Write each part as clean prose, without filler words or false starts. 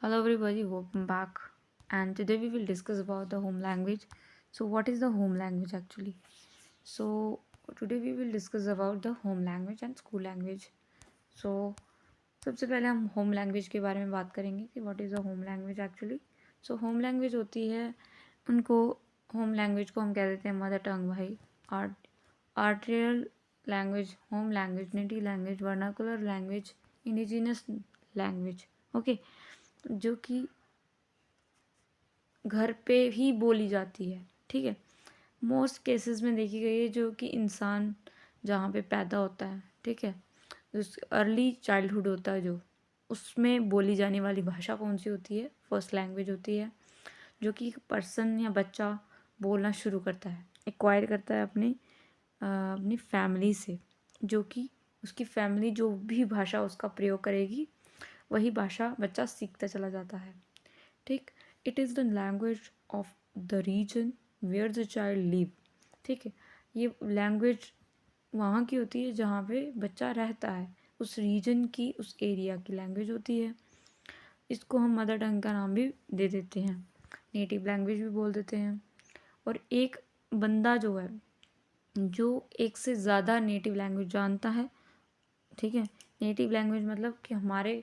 Hello everybody, welcome back. And today we will discuss about the home language. So what is the home language actually? So today we will discuss about the home language and school language. So सबसे पहले हम home language के बारे में बात करेंगे कि what is the home language actually. So home language होती है उनको होम लैंग्वेज को हम कह देते हैं मदर टंग भाई. Art आर्टियल language, home language, native language, vernacular language, indigenous language. Okay, जो कि घर पे ही बोली जाती है. ठीक है, मोस्ट केसेस में देखी गई है जो कि इंसान जहाँ पे पैदा होता है, ठीक है, उस अर्ली चाइल्डहुड होता है जो उसमें बोली जाने वाली भाषा कौन सी होती है, फर्स्ट लैंग्वेज होती है जो कि पर्सन या बच्चा बोलना शुरू करता है, एक्वायर करता है अपनी फैमिली से, जो कि उसकी फैमिली जो भी भाषा उसका प्रयोग करेगी वही भाषा बच्चा सीखता चला जाता है. ठीक, it is the language of the region where the child live. ठीक है, ये लैंग्वेज वहाँ की होती है जहाँ पे बच्चा रहता है, उस रीजन की, उस एरिया की लैंग्वेज होती है. इसको हम मदर टंग का नाम भी दे देते हैं, नेटिव लैंग्वेज भी बोल देते हैं. और एक बंदा जो है जो एक से ज़्यादा नेटिव लैंग्वेज जानता है, ठीक है, नेटिव लैंग्वेज मतलब कि हमारे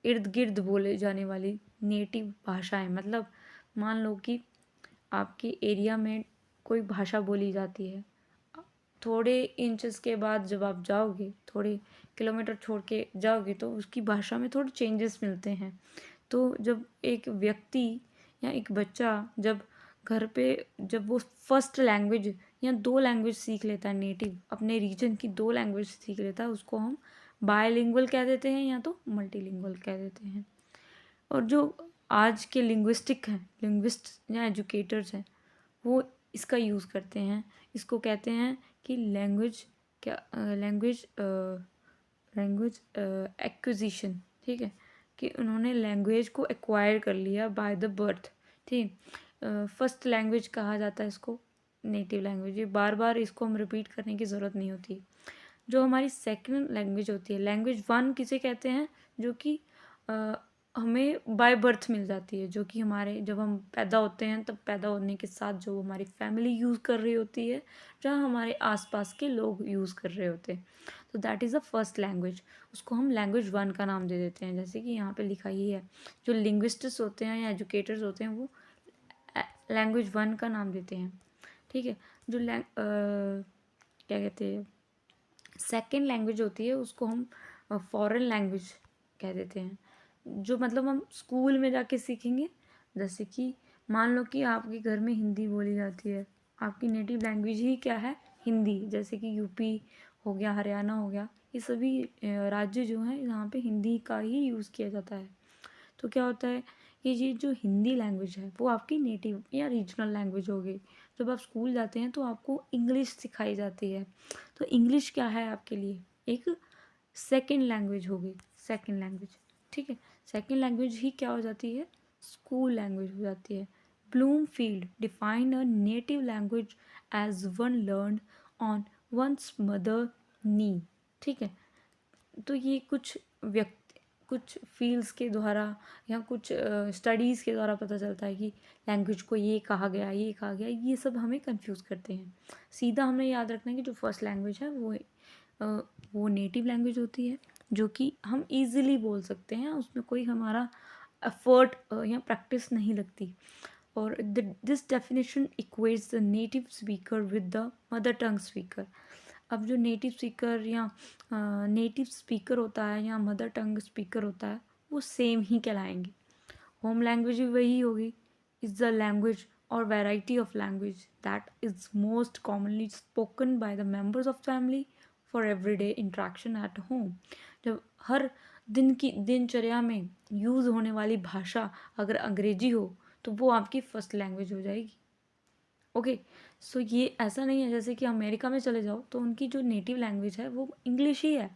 इर्द गिर्द बोले जाने वाली नेटिव भाषाएं. मतलब मान लो कि आपके एरिया में कोई भाषा बोली जाती है, थोड़े इंचेस के बाद जब आप जाओगे, थोड़े किलोमीटर छोड़ के जाओगे तो उसकी भाषा में थोड़े चेंजेस मिलते हैं. तो जब एक व्यक्ति या एक बच्चा जब घर पे जब वो फर्स्ट लैंग्वेज या दो लैंग्वेज सीख लेता है, नेटिव अपने रीजन की दो लैंग्वेज सीख लेता है, उसको हम बायलिंगुअल कह देते हैं या तो मल्टीलिंगुअल कह देते हैं. और जो आज के लिंग्विस्टिक हैं, लिंग्विस्ट या एजुकेटर्स हैं, वो इसका यूज़ करते हैं. इसको कहते हैं कि लैंग्वेज क्या, लैंग्वेज एक्विजिशन. ठीक है, कि उन्होंने लैंग्वेज को एक्वायर कर लिया बाय द बर्थ. ठीक, फर्स्ट लैंग्वेज कहा जाता है इसको, नेटिव लैंग्वेज. ये बार बार इसको हम रिपीट करने की ज़रूरत नहीं होती. जो हमारी सेकंड लैंग्वेज होती है, लैंग्वेज वन किसे कहते हैं, जो कि हमें बाय बर्थ मिल जाती है, जो कि हमारे जब हम पैदा होते हैं तब पैदा होने के साथ जो हमारी फैमिली यूज़ कर रही होती है, जहाँ हमारे आसपास के लोग यूज़ कर रहे होते हैं. तो that is the first language. उसको हम लैंग्वेज वन का नाम दे देते हैं, जैसे कि यहाँ पे लिखा ही है. जो लिंग्विस्टिक्स होते हैं या एजुकेटर्स होते हैं वो लैंग्वेज वन का नाम देते हैं. ठीक है, जो क्या कहते हैं, सेकेंड लैंग्वेज होती है उसको हम फॉरेन लैंग्वेज कह देते हैं, जो मतलब हम स्कूल में जाके सीखेंगे. जैसे कि मान लो कि आपके घर में हिंदी बोली जाती है, आपकी नेटिव लैंग्वेज ही क्या है, हिंदी. जैसे कि यूपी हो गया, हरियाणा हो गया, ये सभी राज्य जो हैं यहाँ पे हिंदी का ही यूज़ किया जाता है. तो क्या होता है कि ये जो हिंदी लैंग्वेज है वो आपकी नेटिव या रीजनल लैंग्वेज होगी. जब आप स्कूल जाते हैं तो आपको इंग्लिश सिखाई जाती है. तो इंग्लिश क्या है आपके लिए, एक सेकंड लैंग्वेज होगी, सेकंड लैंग्वेज. ठीक है, सेकंड लैंग्वेज ही क्या हो जाती है, स्कूल लैंग्वेज हो जाती है. Bloomfield defined a native language as one learn on one's mother knee. ठीक है, तो ये कुछ व्यक्ति, कुछ फील्ड्स के द्वारा या कुछ स्टडीज़ के द्वारा पता चलता है कि लैंग्वेज को ये कहा गया, ये कहा गया. ये सब हमें कंफ्यूज करते हैं. सीधा हमें याद रखना है कि जो फर्स्ट लैंग्वेज है वो नेटिव लैंग्वेज होती है, जो कि हम इजीली बोल सकते हैं, उसमें कोई हमारा एफर्ट या प्रैक्टिस नहीं लगती. और this definition equates the native speaker with the mother tongue speaker. अब जो नेटिव स्पीकर या नेटिव स्पीकर होता है या मदर टंग स्पीकर होता है वो सेम ही कहलाएंगे. होम लैंग्वेज भी वही होगी. इज़ द लैंग्वेज और variety of language that is most commonly spoken by the members of family for everyday interaction at home. जब हर दिन की दिनचर्या में यूज़ होने वाली भाषा अगर अंग्रेजी हो तो वो आपकी फर्स्ट लैंग्वेज हो जाएगी. ओके, सो ये ऐसा नहीं है जैसे कि अमेरिका में चले जाओ तो उनकी जो नेटिव लैंग्वेज है वो इंग्लिश ही है.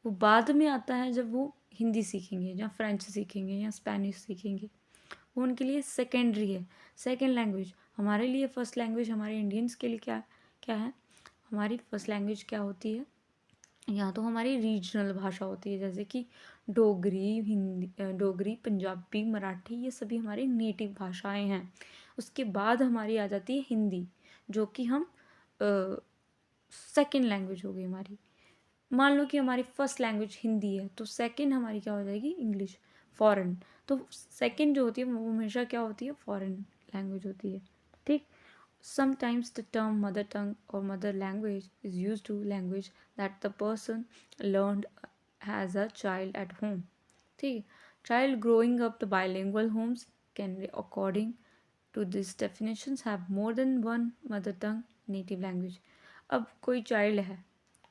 वो बाद में आता है जब वो हिंदी सीखेंगे या फ्रेंच सीखेंगे या स्पेनिश सीखेंगे, वो उनके लिए सेकेंडरी है, सेकेंड लैंग्वेज. हमारे लिए फर्स्ट लैंग्वेज, हमारे इंडियंस के लिए क्या क्या है, हमारी फर्स्ट लैंग्वेज क्या होती है, या तो हमारी रीजनल भाषा होती है, जैसे कि डोगरी, हिंदी, डोगरी, पंजाबी, मराठी, ये सभी हमारी नेटिव भाषाएं हैं। उसके बाद हमारी आ जाती है हिंदी, जो कि हम सेकंड लैंग्वेज हो गई हमारी। मान लो कि हमारी फर्स्ट लैंग्वेज हिंदी है, तो सेकंड हमारी क्या हो जाएगी, इंग्लिश, फॉरेन। तो सेकंड जो होती है वो हमेशा क्या होती है, फॉरेन लैंग्वेज होती है, ठीक। Sometimes the term mother tongue or mother language is used to language that the person learned as a child at home. ठीक, child growing up the bilingual homes can, according to these definitions, have more than one mother tongue native language. अब कोई child है,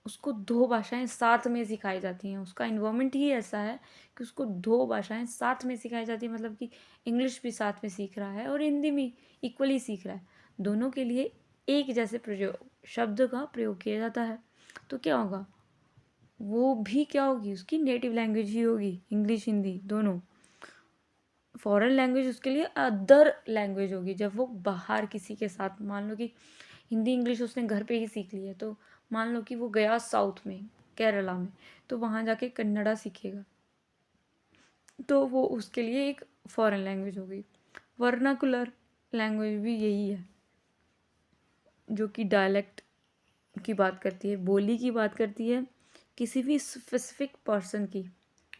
उसको दो भाषाएं साथ में सिखाई जाती हैं, उसका इन्वायरमेंट ही ऐसा है कि उसको दो भाषाएं साथ में सिखाई जाती है, मतलब कि इंग्लिश भी साथ में सीख रहा है और हिंदी भी इक्वली सीख रहा है, दोनों के लिए एक जैसे प्रयोग शब्द का प्रयोग किया जाता है। तो क्या होगा, वो भी क्या होगी, उसकी नेटिव लैंग्वेज ही होगी, इंग्लिश हिंदी दोनों। फॉरेन लैंग्वेज उसके लिए अदर लैंग्वेज होगी। जब वो बाहर किसी के साथ, मान लो कि हिंदी इंग्लिश उसने घर पे ही सीख ली है, तो मान लो कि वो गया साउथ में, केरला में, तो वहाँ जाके कन्नड़ा सीखेगा, तो वो उसके लिए एक फॉरेन लैंग्वेज हो गई। वर्नाकुलर लैंग्वेज भी यही है, जो कि डायलेक्ट की बात करती है, बोली की बात करती है, किसी भी स्पेसिफिक पर्सन की,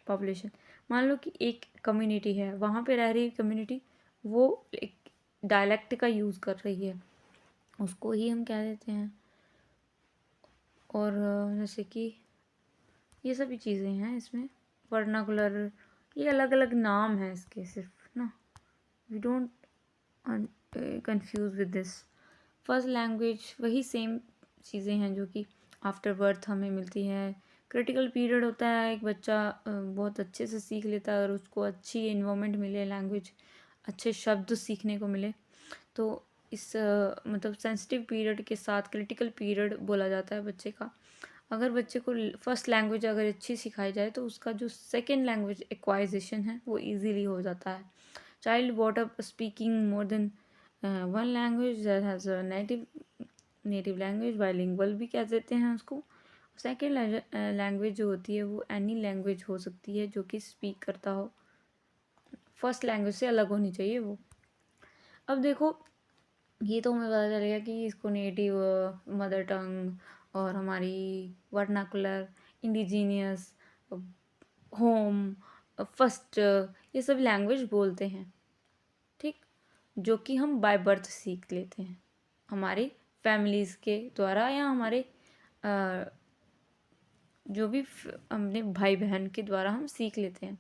पॉपुलेशन। मान लो कि एक कम्युनिटी है, वहाँ पे रह रही कम्युनिटी, वो एक डायलेक्ट का यूज़ कर रही है, उसको ही हम कह देते हैं। और जैसे कि ये सभी चीज़ें हैं इसमें, वर्नाकुलर, ये अलग अलग नाम है इसके सिर्फ ना, we don't confuse with this. First language वही सेम चीज़ें हैं जो कि आफ्टर बर्थ हमें मिलती हैं। क्रिटिकल पीरियड होता है, एक बच्चा बहुत अच्छे से सीख लेता है और उसको अच्छी इन्वायरमेंट मिले, लैंग्वेज, अच्छे शब्द सीखने को मिले, तो इस मतलब सेंसिटिव पीरियड के साथ क्रिटिकल पीरियड बोला जाता है बच्चे का। अगर बच्चे को फर्स्ट लैंग्वेज अगर अच्छी सिखाई जाए, तो उसका जो सेकेंड लैंग्वेज एक्वाइजेशन है वो इजीली हो जाता है। Child brought up speaking more than one language that has a native language, bilingual भी कह देते हैं उसको। सेकेंड लैंग्वेज जो होती है वो एनी लैंग्वेज हो सकती है जो कि स्पीक करता हो, फर्स्ट लैंग्वेज से अलग होनी चाहिए वो। अब देखो, ये तो हमें पता चलेगा कि इसको नेटिव, मदर टंग, और हमारी वर्नाकुलर, इंडिजीनियस, होम, फर्स्ट, ये सब लैंग्वेज बोलते हैं, ठीक, जो कि हम बाय बर्थ सीख लेते हैं हमारी फैमिलीज़ के द्वारा, या हमारे जो भी अपने भाई बहन के द्वारा हम सीख लेते हैं।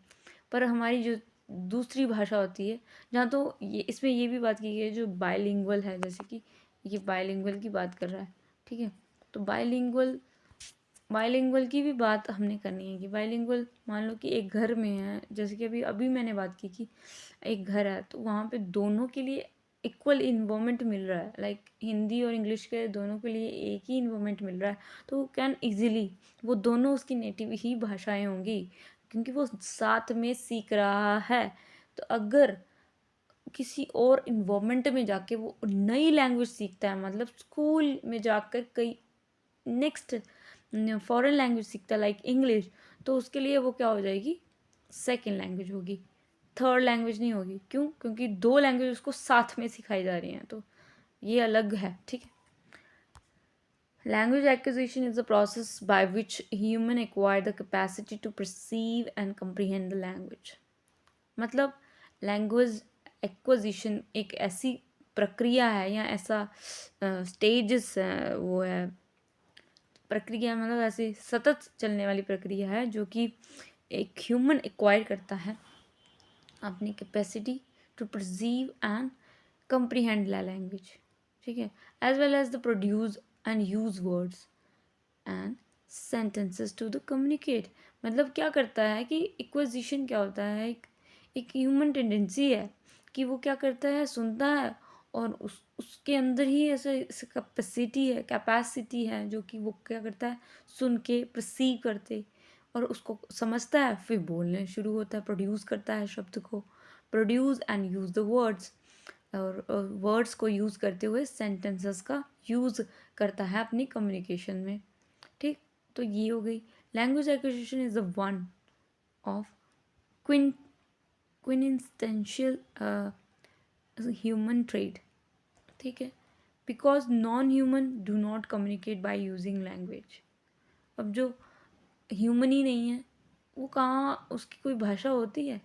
पर हमारी जो दूसरी भाषा होती है, जहाँ तो ये इसमें ये भी बात की गई है, जो बायलिंगुअल है, जैसे कि ये बायलिंगुअल की बात कर रहा है, ठीक है, तो बायलिंगुअल बायलिंगुअल की भी बात हमने करनी है कि बायलिंगुअल, मान लो कि एक घर में है, जैसे कि अभी अभी मैंने बात की कि एक घर है, तो वहाँ पे दोनों के लिए इक्वल इन्वायरमेंट मिल रहा है, लाइक हिंदी और इंग्लिश के दोनों के लिए एक ही इन्वायरमेंट मिल रहा है, तो कैन इजीली वो दोनों उसकी नेटिव ही भाषाएं होंगी, क्योंकि वो साथ में सीख रहा है। तो अगर किसी और इन्वायरमेंट में जाके वो नई लैंग्वेज सीखता है, मतलब स्कूल में जाकर कई नेक्स्ट फॉरेन लैंग्वेज सीखता है लाइक इंग्लिश, तो उसके लिए वो क्या हो जाएगी, सेकेंड लैंग्वेज होगी, थर्ड लैंग्वेज नहीं होगी। क्यों? क्योंकि दो लैंग्वेज उसको साथ में सिखाई जा रही हैं, तो ये अलग है, ठीक है। Language acquisition is the process by which human acquire the capacity to perceive and comprehend the language. मतलब लैंग्वेज एक्विजिशन एक ऐसी प्रक्रिया है या ऐसा स्टेजेस वो है, प्रक्रिया मतलब ऐसी सतत चलने वाली प्रक्रिया है, जो कि एक ह्यूमन एक्वायर करता है अपनी capacity to perceive and comprehend la language, ठीक है, as well as the produce and use words and sentences to the communicate। मतलब क्या करता है कि एक्विजिशन क्या होता है, एक ह्यूमन टेंडेंसी है कि वो क्या करता है, सुनता है, और उसके अंदर ही ऐसा कैपेसिटी है जो कि वो क्या करता है, सुन के परसीव करते और उसको समझता है, फिर बोलने शुरू होता है, प्रोड्यूस करता है शब्द को, produce and use the words, और वर्ड्स को यूज़ करते हुए सेंटेंसेस का यूज़ करता है अपनी कम्युनिकेशन में, ठीक। तो ये हो गई। Language acquisition is the one of quintessential human trade, ठीक है, because non human do not communicate by using language. अब जो ह्यूमन ही नहीं है वो कहाँ उसकी कोई भाषा होती है?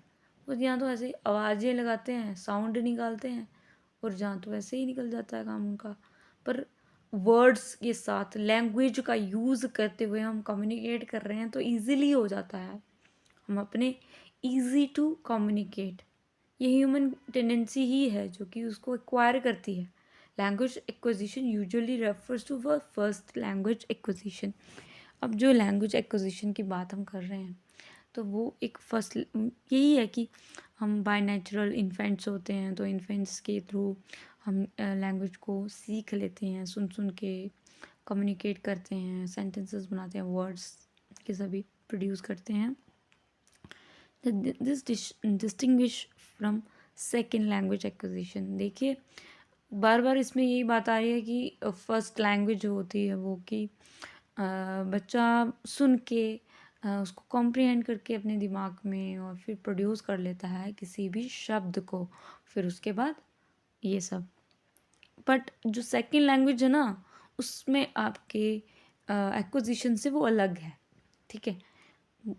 वो यहाँ तो ऐसे ही आवाज़ें लगाते हैं, साउंड निकालते हैं, और जहाँ तो ऐसे ही निकल जाता है काम उनका। पर वर्ड्स के साथ लैंग्वेज का यूज़ करते हुए हम कम्युनिकेट कर रहे हैं तो ईज़िली हो जाता है। हम अपने ईज़ी टू कम्युनिकेट, ये ह्यूमन टेंडेंसी ही है जो कि उसको एक्वायर करती है। Language acquisition usually refers to the first language acquisition. अब जो लैंग्वेज एक्विजिशन की बात हम कर रहे हैं तो वो एक फर्स्ट यही है कि हम बाय नेचुरल इन्फेंट्स होते हैं, तो इन्फेंट्स के थ्रू हम लैंग्वेज को सीख लेते हैं, सुन सुन के कम्युनिकेट करते हैं, सेंटेंसेस बनाते हैं, वर्ड्स के सभी प्रोड्यूस करते हैं। This distinguish from second language acquisition. देखिए बार बार इसमें यही बात आ रही है कि फर्स्ट लैंग्वेज जो होती है वो कि बच्चा सुन के उसको कॉम्प्रिहेंड करके अपने दिमाग में और फिर प्रोड्यूस कर लेता है किसी भी शब्द को, फिर उसके बाद ये सब। बट जो सेकंड लैंग्वेज है ना उसमें आपके एक्विजिशन से वो अलग है, ठीक है।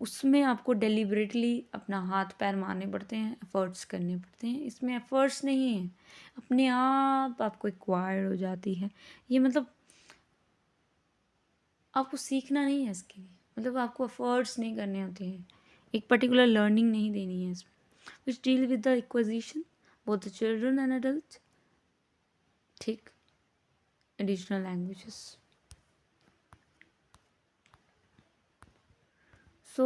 उसमें आपको डेलिबरेटली अपना हाथ पैर मारने पड़ते हैं, एफर्ट्स करने पड़ते हैं। इसमें एफर्ट्स नहीं है, अपने आप आपको एक्वायर हो जाती है। ये मतलब आपको सीखना नहीं है इसके लिए, मतलब आपको एफर्ट्स नहीं करने होते हैं, एक पर्टिकुलर लर्निंग नहीं देनी है इसमें। Which deal with the acquisition both the children and adult, ठीक, एडिशनल लैंग्वेजेस। सो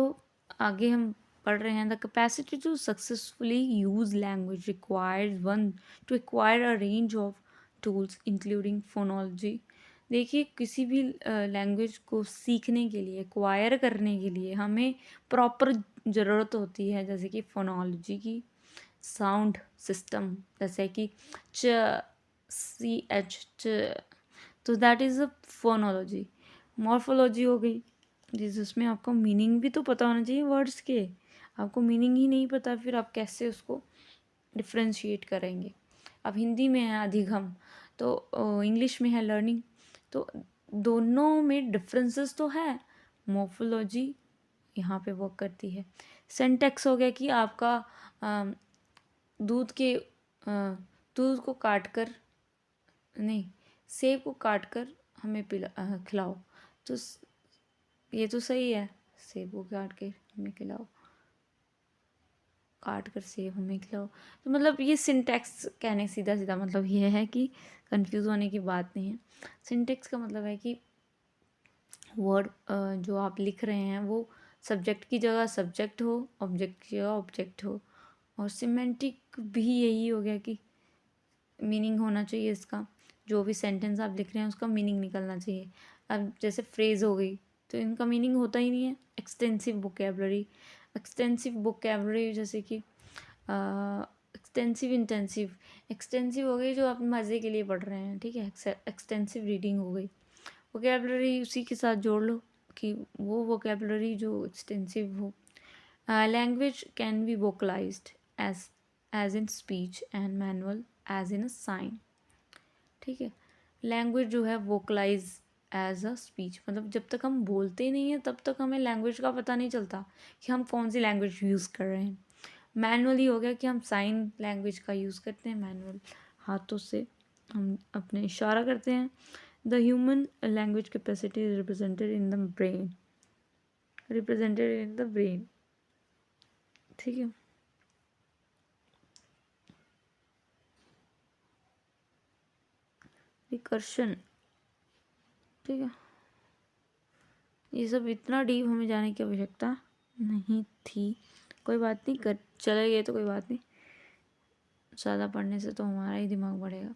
आगे हम पढ़ रहे हैं the capacity to successfully use language requires one to acquire a range of tools including phonology. देखिए किसी भी लैंग्वेज को सीखने के लिए, एक्वायर करने के लिए हमें प्रॉपर ज़रूरत होती है, जैसे कि फोनोलॉजी की, साउंड सिस्टम, जैसे कि च, सी एच च, तो that is a phonology. Morphology हो गई जिसमें आपको मीनिंग भी तो पता होना चाहिए वर्ड्स के। आपको मीनिंग ही नहीं पता फिर आप कैसे उसको डिफ्रेंशिएट करेंगे। अब हिंदी में है अधिगम तो इंग्लिश में है लर्निंग, तो दोनों में डिफरेंसेस तो है। मॉर्फोलॉजी यहाँ पे वर्क करती है। सिंटैक्स हो गया कि आपका दूध के दूध को काट कर नहीं, सेब को काट कर हमें खिलाओ, तो ये तो सही है, सेब को काट के हमें खिलाओ, काट कर सेब हमें खिलाओ। तो मतलब ये सिंटैक्स कहने सीधा सीधा मतलब ये है कि कंफ्यूज होने की बात नहीं है। सिंटैक्स का मतलब है कि वर्ड जो आप लिख रहे हैं वो सब्जेक्ट की जगह सब्जेक्ट हो, ऑब्जेक्ट की जगह ऑब्जेक्ट हो। और सिमेंटिक भी यही हो गया कि मीनिंग होना चाहिए इसका, जो भी सेंटेंस आप लिख रहे हैं उसका मीनिंग निकलना चाहिए। अब जैसे फ्रेज़ हो गई तो इनका मीनिंग होता ही नहीं है। एक्सटेंसिव वोकेबलरी, एक्सटेंसिव वोकेबलरी जैसे कि एक्सटेंसिव इंटेंसिव। एक्सटेंसिव हो गई जो आप मज़े के लिए पढ़ रहे हैं, ठीक है, एक्सटेंसिव रीडिंग हो गई। वोकेबलरी उसी के साथ जोड़ लो कि वो वोकेबलरी जो एक्सटेंसिव हो। Language can be vocalised as in speech and manual as in a sign, ठीक है। लैंग्वेज जो है वोकलाइज एज अ स्पीच, मतलब जब तक हम बोलते नहीं हैं तब तक हमें लैंग्वेज का पता नहीं चलता कि हम कौन सी लैंग्वेज यूज़ कर रहे हैं। मैनुअली हो गया कि हम साइन लैंग्वेज का यूज़ करते हैं, मैनुअल हाथों से हम अपने इशारा करते हैं। The human language capacity is represented in the brain, ठीक है। रिकर्शन, ठीक है। ये सब इतना डीप हमें जाने की आवश्यकता नहीं थी, कोई बात नहीं, कर चले गए तो कोई बात नहीं। ज़्यादा पढ़ने से तो हमारा ही दिमाग बढ़ेगा,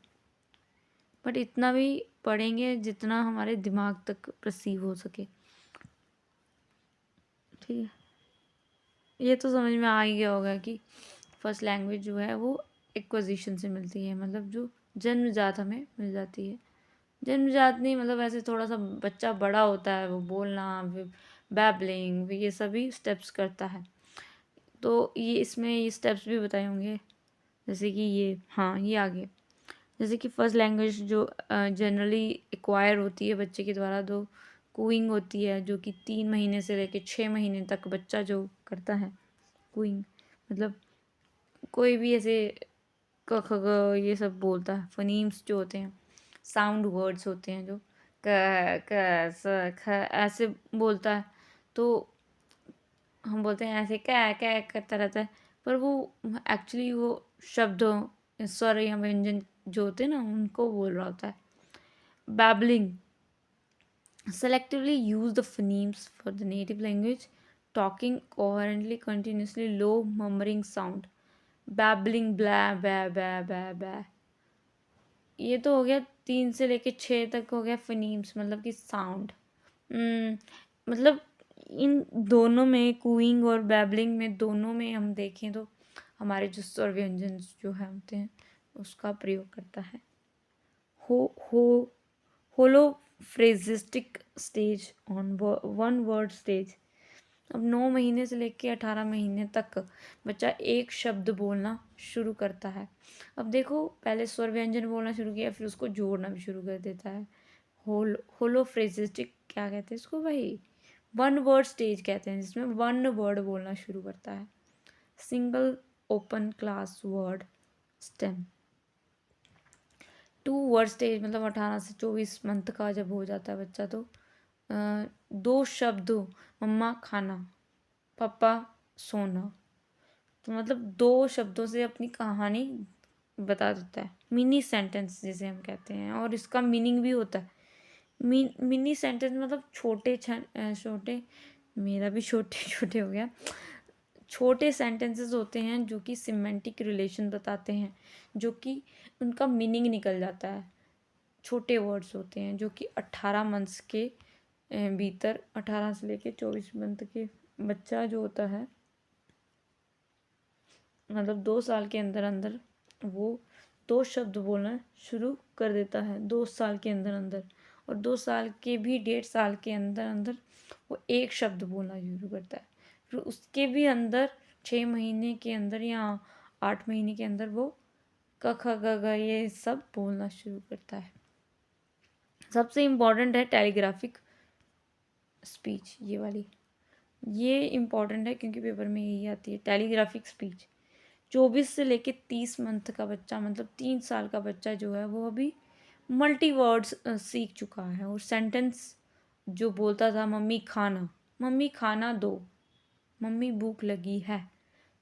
बट इतना भी पढ़ेंगे जितना हमारे दिमाग तक परसीव हो सके, ठीक है। ये तो समझ में आ ही गया होगा कि फर्स्ट लैंग्वेज जो है वो एक्विजिशन से मिलती है, मतलब जो जन्मजात हमें मिल जाती है जन्मजात नहीं, मतलब ऐसे थोड़ा सा बच्चा बड़ा होता है, वो बोलना, बैबलिंग, ये सभी स्टेप्स करता है। तो ये इसमें ये स्टेप्स भी बताए होंगे, जैसे कि ये, हाँ ये आगे, जैसे कि फर्स्ट लैंग्वेज जो जनरली एक्वायर होती है बच्चे के द्वारा, तो कूइंग होती है, जो कि 3 महीने से लेकर 6 महीने तक बच्चा जो करता है कूइंग, मतलब कोई भी ऐसे क ख ग ये सब बोलता है, फनीम्स जो होते हैं, साउंड वर्ड्स होते हैं जो क स ख ऐसे बोलता है, तो हम बोलते हैं ऐसे क्या करता रहता है, पर वो एक्चुअली वो शब्दों, स्वर या व्यंजन जो होते हैं ना, उनको बोल रहा होता है। Babbling, selectively use the phonemes for the native language, talking coherently, continuously, low murmuring sound, babbling, blah blah blah blah blah। ये तो हो गया 3 से लेके 6 तक हो गया फिनीम्स, मतलब कि साउंड। मतलब इन दोनों में, कूइंग और बैबलिंग में, दोनों में हम देखें तो हमारे जो स्वर व्यंजन जो है होते हैं उसका प्रयोग करता है। हो holophrastic stage on one word stage. अब 9 महीने से लेकर 18 महीने तक बच्चा एक शब्द बोलना शुरू करता है। अब देखो, पहले स्वर व्यंजन बोलना शुरू किया, फिर उसको जोड़ना भी शुरू कर देता है। होलोफ्रेजिस्टिक क्या कहते हैं इसको भाई? वन वर्ड स्टेज कहते हैं, जिसमें वन वर्ड बोलना शुरू करता है। Single open class word stem. 2 word stage, मतलब 18 से 24 मंथ का जब हो जाता है बच्चा, तो 2 शब्द, मम्मा खाना, पापा सोना, तो मतलब 2 शब्दों से अपनी कहानी बता देता है। मिनी सेंटेंस जिसे हम कहते हैं, और इसका मीनिंग भी होता है। मिनी सेंटेंस मतलब छोटे, मेरा भी छोटे छोटे हो गया, छोटे सेंटेंसेस होते हैं जो कि सिमेंटिक रिलेशन बताते हैं, जो कि उनका मीनिंग निकल जाता है। छोटे वर्ड्स होते हैं जो कि 18 मंथ्स के भीतर, 18 से लेके 24 मंथ के बच्चा जो होता है, मतलब 2 साल के अंदर अंदर वो 2 शब्द बोलना शुरू कर देता है, 2 साल के अंदर अंदर। और 2 साल के भी 1.5 साल के अंदर अंदर वो एक शब्द बोलना शुरू करता है। फिर उसके भी अंदर 6 महीने के अंदर या 8 महीने के अंदर वो क ख ग घ ये सब बोलना शुरू करता है। सबसे इम्पॉर्टेंट है टेलीग्राफिक स्पीच, ये वाली, ये इम्पॉर्टेंट है क्योंकि पेपर में यही आती है, टेलीग्राफिक स्पीच। 24 से लेके 30 मंथ का बच्चा, मतलब 3 साल का बच्चा जो है, वो अभी मल्टी वर्ड्स सीख चुका है, और सेंटेंस जो बोलता था, मम्मी खाना दो, मम्मी भूख लगी है,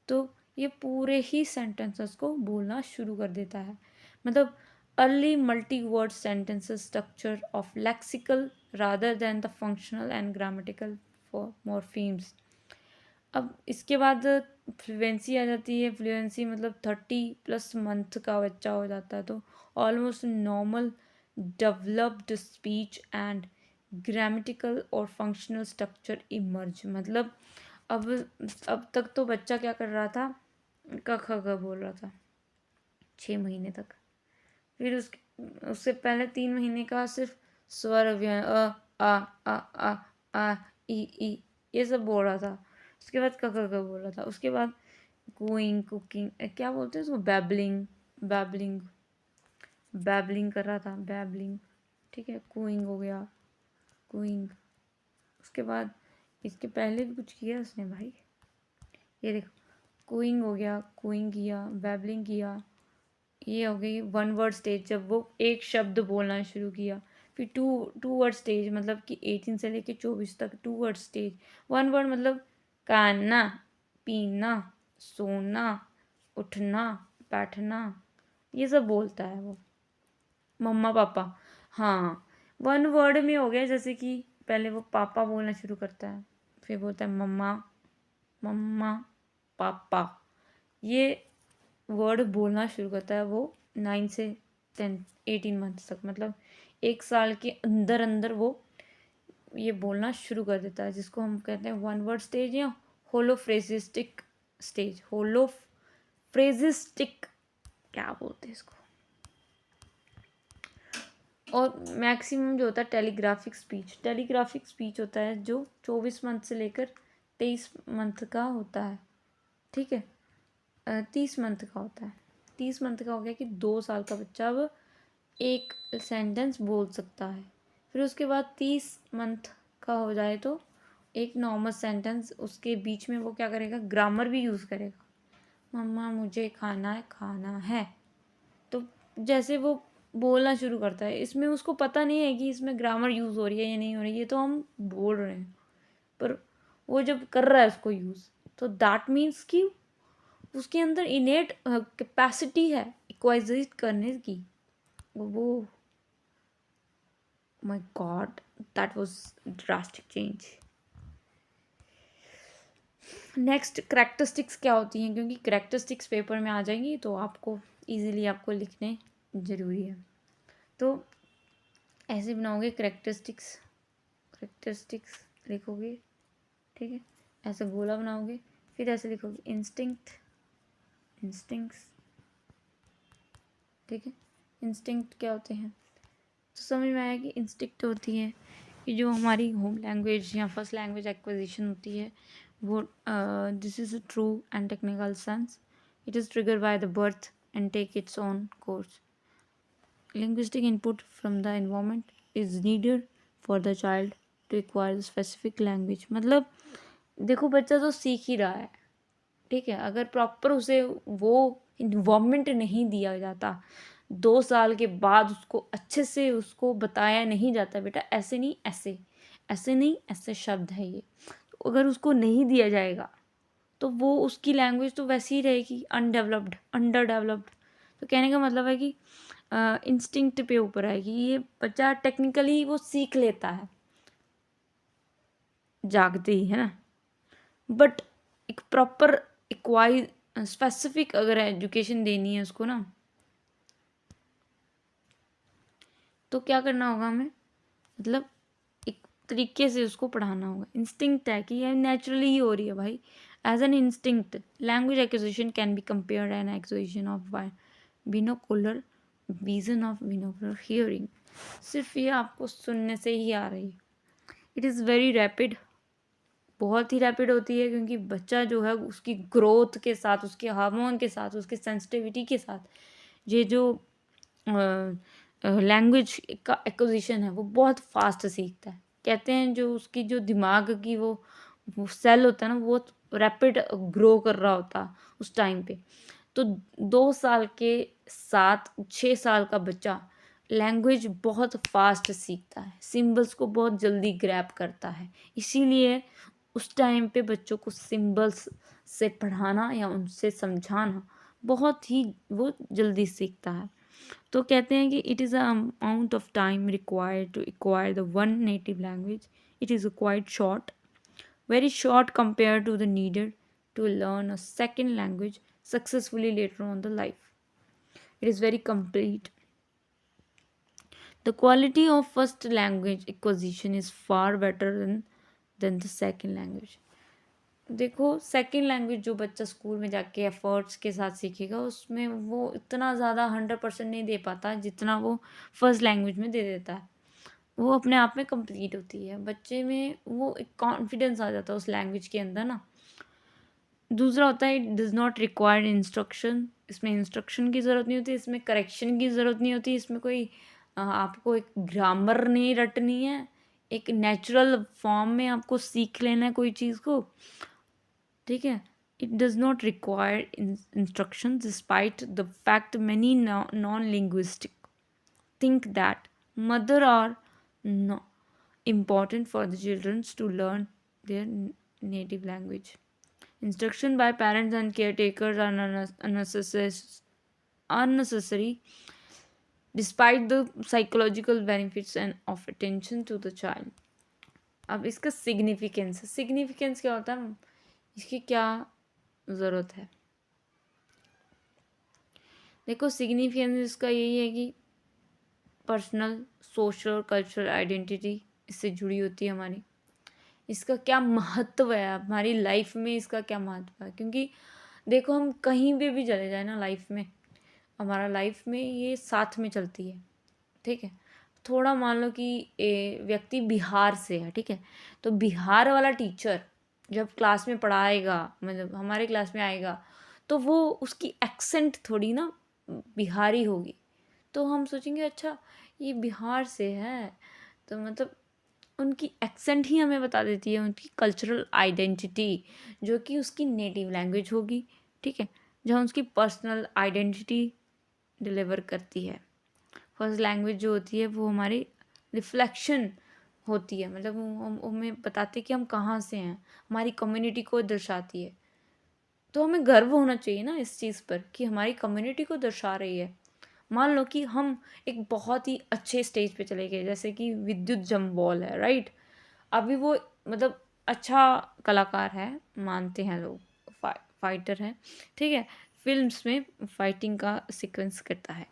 तो ये पूरे ही सेंटेंसेस को बोलना शुरू कर देता है। मतलब early multi word sentences structure of lexical rather than the functional and grammatical morphemes. अब इसके बाद फ्लुएंसी आ जाती है। फ्लुएंसी मतलब 30+ मंथ का बच्चा हो जाता है, तो almost normal developed speech and grammatical और फंक्शनल स्ट्रक्चर इमर्ज। मतलब अब तक तो बच्चा क्या कर रहा था, क ख ग बोल रहा था 6 महीने तक। फिर उससे पहले 3 महीने का सिर्फ स्वर आ ई ये सब बोल रहा था। उसके बाद क ख ग बोल रहा था। उसके बाद गोइंग, कुकिंग, क्या बोलते हैं उसको, बैबलिंग बैबलिंग कर रहा था, बैबलिंग, ठीक है। कूइंग हो गया, कूइंग। उसके बाद इसके पहले भी कुछ किया उसने भाई, ये देखो, कूइंग हो गया, कूइंग किया, बैबलिंग किया। ये हो गई वन वर्ड स्टेज, जब वो एक शब्द बोलना शुरू किया। फिर टू वर्ड स्टेज, मतलब कि 18 से लेके 24 तक 2 वर्ड स्टेज। वन वर्ड मतलब खाना, पीना, सोना, उठना, बैठना, ये सब बोलता है वो। मम्मा पापा, हाँ, वन वर्ड में हो गया, जैसे कि पहले वो पापा बोलना शुरू करता है, फिर बोलता है मम्मा, मम्मा पापा, ये वर्ड बोलना शुरू करता है वो 9 से 18 मंथ तक। मतलब 1 साल के अंदर अंदर वो ये बोलना शुरू कर देता है, जिसको हम कहते हैं वन वर्ड स्टेज या होलोफ्रेजिस्टिक स्टेज। होलोफ्रेजिस्टिक क्या बोलते हैं इसको, और मैक्सिमम जो होता है टेलीग्राफिक स्पीच होता है जो 24 मंथ से लेकर 23 मंथ का होता है, ठीक है। 30 मंथ का होता है। 30 मंथ का हो गया कि 2 साल का बच्चा अब एक सेंटेंस बोल सकता है। फिर उसके बाद 30 मंथ का हो जाए तो एक नॉर्मल सेंटेंस, उसके बीच में वो क्या करेगा, ग्रामर भी यूज़ करेगा। मम्मा मुझे खाना है, तो जैसे वो बोलना शुरू करता है, इसमें उसको पता नहीं है कि इसमें ग्रामर यूज़ हो रही है या नहीं हो रही है, ये तो हम बोल रहे हैं, पर वो जब कर रहा है उसको यूज़, तो दैट मीन्स कि उसके अंदर इनेट कैपेसिटी है इक्वाइजिट करने की। वो my God, that was drastic change. Next characteristics क्या होती हैं, क्योंकि करैक्टरिस्टिक्स पेपर में आ जाएंगी तो आपको इजीली आपको लिखने ज़रूरी है। तो ऐसे बनाओगे करैक्टरिस्टिक्स लिखोगे, ठीक है। ऐसे गोला बनाओगे, फिर ऐसे लिखोगे इंस्टिंक्ट्स, ठीक है। इंस्टिंक्ट क्या होते हैं, तो समझ में आया कि इंस्टिंक्ट होती है कि जो हमारी होम लैंग्वेज या फर्स्ट लैंग्वेज एक्विजिशन होती है, वो this is a true and technical sense, it is trigger by the birth and take its own course. Linguistic input from the environment is needed for the child to acquire the specific language। मतलब देखो बच्चा तो सीख ही रहा है, ठीक है। अगर प्रॉपर उसे वो इन्वायरमेंट नहीं दिया जाता, 2 साल के बाद उसको अच्छे से उसको बताया नहीं जाता, बेटा ऐसे नहीं ऐसे, ऐसे नहीं ऐसे शब्द है ये, तो अगर उसको नहीं दिया जाएगा तो वो उसकी लैंग्वेज तो वैसी ही रहेगी, अनडेवलप्ड, अंडर डेवलप्ड। तो कहने का मतलब है कि इंस्टिंक्ट पे ऊपर आएगी, ये बच्चा टेक्निकली वो सीख लेता है जागते ही, है ना। बट एक प्रॉपर इक्वाइज स्पेसिफिक अगर एजुकेशन देनी है उसको ना, तो क्या करना होगा हमें, मतलब एक तरीके से उसको पढ़ाना होगा। इंस्टिंक्ट है कि ये नेचुरली ही हो रही है भाई, as an instinct language acquisition can be compared an acquisition of binocular vision of binocular hearing. सिर्फ ये आपको सुनने से ही आ रही है। इट इज़ वेरी रैपिड, बहुत ही रैपिड होती है, क्योंकि बच्चा जो है उसकी ग्रोथ के साथ, उसके हार्मोन के साथ, उसकी सेंसिटिविटी के साथ ये जो लैंग्वेज का एक्विजिशन है वो बहुत फास्ट सीखता है। कहते हैं जो उसकी जो दिमाग की वो सेल होता है ना, वो रैपिड ग्रो कर रहा होता उस टाइम पे। तो 2 साल के साथ 6 साल का बच्चा लैंग्वेज बहुत फास्ट सीखता है, सिंबल्स को बहुत जल्दी ग्रैब करता है। इसीलिए उस टाइम पे बच्चों को सिंबल्स से पढ़ाना या उनसे समझाना बहुत ही वो जल्दी सीखता है। तो कहते हैं कि it is a amount of time required to acquire the one native language, it is quite short, very short compared to the needed to learn a second language successfully later on the life. It is very complete. The quality of first language acquisition is far better than the second language. देखो second language जो बच्चा school में जाके efforts के साथ सीखेगा, उसमें वो इतना ज़्यादा 100% नहीं दे पाता जितना वो फर्स्ट लैंग्वेज में दे देता है। वो अपने आप में कंप्लीट होती है, बच्चे में वो एक कॉन्फिडेंस आ जाता है उस लैंग्वेज के अंदर ना। दूसरा होता है it does not require instruction, इसमें इंस्ट्रक्शन की ज़रूरत नहीं होती, इसमें करेक्शन की ज़रूरत नहीं होती, इसमें कोई आपको एक ग्रामर नहीं रटनी है, एक नेचुरल फॉर्म में आपको सीख लेना है कोई चीज़ को, ठीक है। It does not require instruction despite the fact many non linguistic think that mother are no important for the children to learn their native language. Instruction by parents and caretakers are unnecessary despite the psychological benefits and of attention to the child. अब इसका significance क्या होता है, इसकी क्या ज़रूरत है। देखो सिग्निफिकेंस इसका यही है कि पर्सनल, सोशल और कल्चरल आइडेंटिटी इससे जुड़ी होती है हमारी। इसका क्या महत्व है हमारी लाइफ में, इसका क्या महत्व है, क्योंकि देखो हम कहीं भी चले जाए ना लाइफ में, हमारा लाइफ में ये साथ में चलती है, ठीक है। थोड़ा मान लो कि व्यक्ति बिहार से है, ठीक है, तो बिहार वाला टीचर जब क्लास में पढ़ाएगा, मतलब हमारे क्लास में आएगा, तो वो उसकी एक्सेंट थोड़ी ना बिहारी होगी, तो हम सोचेंगे अच्छा ये बिहार से है, तो मतलब उनकी एक्सेंट ही हमें बता देती है उनकी कल्चरल आइडेंटिटी, जो कि उसकी नेटिव लैंग्वेज होगी, ठीक है, जहाँ उसकी पर्सनल आइडेंटिटी डिलीवर करती है। फर्स्ट लैंग्वेज जो होती है वो हमारी रिफ्लेक्शन होती है, मतलब हम हमें बताते हैं कि हम कहाँ से हैं, हमारी कम्युनिटी को दर्शाती है। तो हमें गर्व होना चाहिए ना इस चीज़ पर कि हमारी कम्युनिटी को दर्शा रही है। मान लो कि हम एक बहुत ही अच्छे स्टेज पे चले गए, जैसे कि विद्युत जम्वाल है, राइट, अभी वो मतलब अच्छा कलाकार है, मानते हैं लोग, फाइटर है, ठीक है, फिल्म्स में फाइटिंग का सीक्वेंस करता है,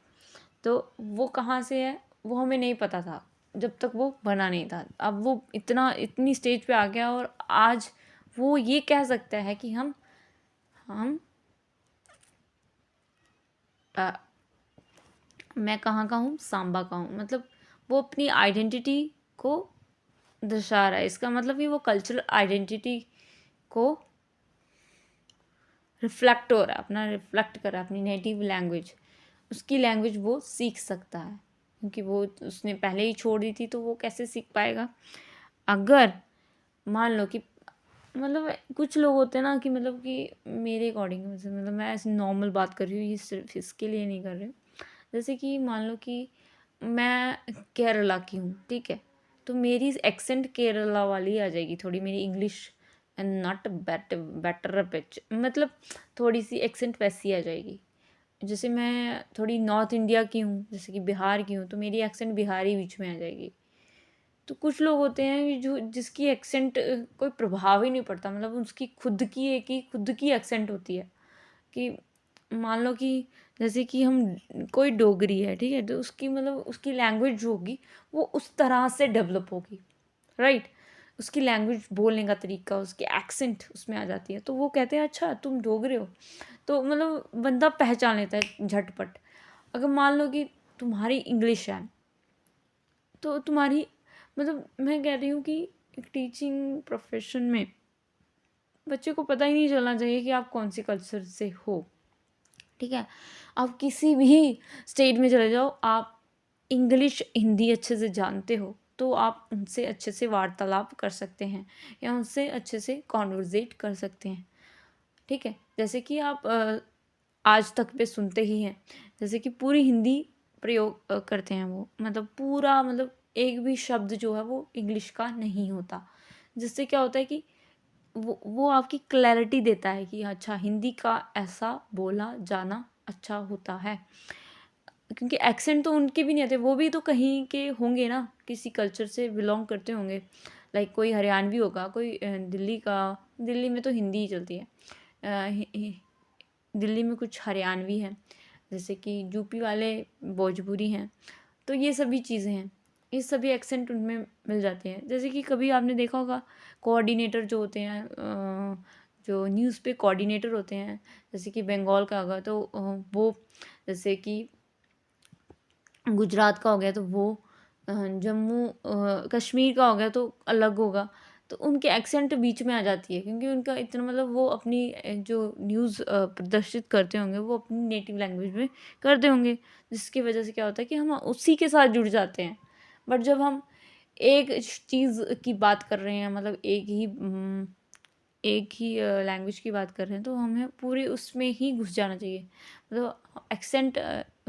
तो वो कहाँ से है वो हमें नहीं पता था जब तक वो बना नहीं था। अब वो इतनी स्टेज पे आ गया और आज वो ये कह सकता है कि हम आ, मैं कहाँ का हूँ, सांबा का हूँ, मतलब वो अपनी आइडेंटिटी को दर्शा रहा है। इसका मतलब कि वो कल्चरल आइडेंटिटी को रिफ्लेक्ट हो रहा है, अपना रिफ्लेक्ट कर रहा है अपनी नेटिव लैंग्वेज, उसकी लैंग्वेज वो सीख सकता है, क्योंकि वो उसने पहले ही छोड़ दी थी, तो वो कैसे सीख पाएगा। अगर मान लो कि मतलब कुछ लोग होते हैं ना कि मतलब कि मेरे अकॉर्डिंग, मतलब मैं ऐसे नॉर्मल बात कर रही हूँ, ये सिर्फ इसके लिए नहीं कर रही हूँ, जैसे कि मान लो कि मैं केरला की हूँ, ठीक है, तो मेरी एक्सेंट केरला वाली आ जाएगी थोड़ी, मेरी English and not better pitch, मतलब थोड़ी सी एक्सेंट वैसी आ जाएगी। जैसे मैं थोड़ी नॉर्थ इंडिया की हूँ, जैसे कि बिहार की हूँ, तो मेरी एक्सेंट बिहारी बीच में आ जाएगी। तो कुछ लोग होते हैं जो जिसकी एक्सेंट कोई प्रभाव ही नहीं पड़ता, मतलब उसकी खुद की एक्सेंट होती है कि मान लो कि जैसे कि हम कोई डोगरी है, ठीक है, तो उसकी मतलब उसकी लैंग्वेज जो होगी वो उस तरह से डेवलप होगी, राइट, उसकी लैंग्वेज बोलने का तरीका, उसकी एक्सेंट उसमें आ जाती है, तो वो कहते हैं अच्छा तुम डोगरे हो, तो मतलब बंदा पहचान लेता है झटपट। अगर मान लो कि तुम्हारी इंग्लिश है, तो तुम्हारी मतलब मैं कह रही हूँ कि एक टीचिंग प्रोफेशन में बच्चे को पता ही नहीं चलना चाहिए कि आप कौन सी कल्चर से हो, ठीक है, आप किसी भी स्टेट में चले जाओ, आप इंग्लिश हिंदी अच्छे से जानते हो तो आप उनसे अच्छे से वार्तालाप कर सकते हैं या उनसे अच्छे से कॉन्वर्जेट कर सकते हैं, ठीक है। जैसे कि आप आज तक पे सुनते ही हैं, जैसे कि पूरी हिंदी प्रयोग करते हैं वो, मतलब पूरा, मतलब एक भी शब्द जो है वो इंग्लिश का नहीं होता, जिससे क्या होता है कि वो आपकी क्लैरिटी देता है कि अच्छा हिंदी का ऐसा बोला जाना अच्छा होता है, क्योंकि एक्सेंट तो उनके भी नहीं आते, वो भी तो कहीं के होंगे ना, किसी कल्चर से बिलोंग करते होंगे, लाइक कोई हरियाणवी होगा, कोई दिल्ली का, दिल्ली में तो हिंदी ही चलती है, दिल्ली में कुछ हरियाणवी हैं, जैसे कि यूपी वाले भोजपुरी हैं, तो ये सभी चीज़ें हैं, ये सभी एक्सेंट उनमें मिल जाते हैं। जैसे कि कभी आपने देखा होगा कोऑर्डिनेटर जो होते हैं, जो न्यूज़ पे कोऑर्डिनेटर होते हैं, जैसे कि बंगाल का होगा तो वो, जैसे कि गुजरात का हो गया तो वो, जम्मू कश्मीर का हो गया तो अलग होगा, तो उनके एक्सेंट बीच में आ जाती है, क्योंकि उनका इतना मतलब वो अपनी जो न्यूज़ प्रदर्शित करते होंगे वो अपनी नेटिव लैंग्वेज में करते होंगे, जिसकी वजह से क्या होता है कि हम उसी के साथ जुड़ जाते हैं। बट जब हम एक चीज़ की बात कर रहे हैं, मतलब एक ही लैंग्वेज की बात कर रहे हैं, तो हमें पूरे उसमें ही घुस जाना चाहिए। मतलब एक्सेंट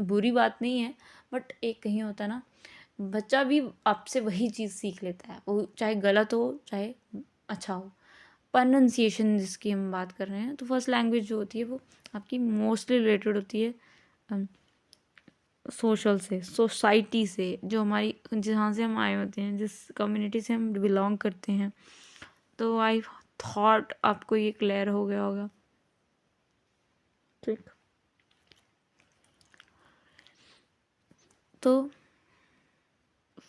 बुरी बात नहीं है, बट एक कहीं होता है ना, बच्चा भी आपसे वही चीज़ सीख लेता है, वो चाहे गलत हो चाहे अच्छा हो। प्रोनंसिएशन जिसकी हम बात कर रहे हैं, तो फर्स्ट लैंग्वेज जो होती है वो आपकी मोस्टली रिलेटेड होती है सोशल से, सोसाइटी से, जो हमारी जहाँ से हम आए होते हैं, जिस कम्युनिटी से हम बिलोंग करते हैं। तो आई थॉट आपको ये क्लियर हो गया होगा, ठीक। तो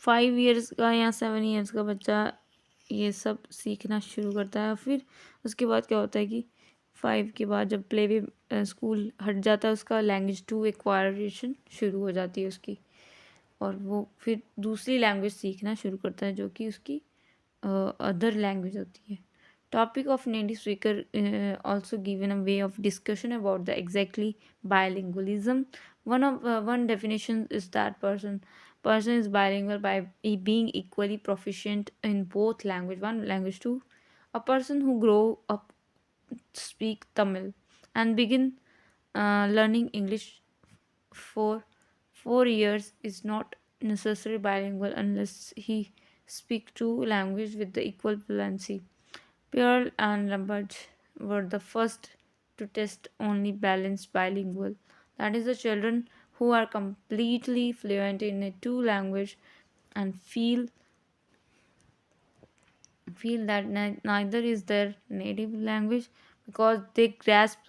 5 इयर्स का या 7 इयर्स का बच्चा ये सब सीखना शुरू करता है, फिर उसके बाद क्या होता है कि 5 के बाद जब प्ले वे स्कूल हट जाता है, उसका लैंग्वेज 2 एक्वायरेशन शुरू हो जाती है उसकी। और वो फिर दूसरी लैंग्वेज सीखना शुरू करता है जो कि उसकी अदर लैंग्वेज होती है. Topic of native speaker also given a way of discussion about the exactly bilingualism. One definition is that person is bilingual by being equally proficient in both language, one language too. A person who grow up speak Tamil and begin learning English for 4 years is not necessarily bilingual unless he speak two languages with the equal fluency. Pearl and Lambert were the first to test only balanced bilingual. That is, the children who are completely fluent in a two language and feel that neither is their native language because they grasp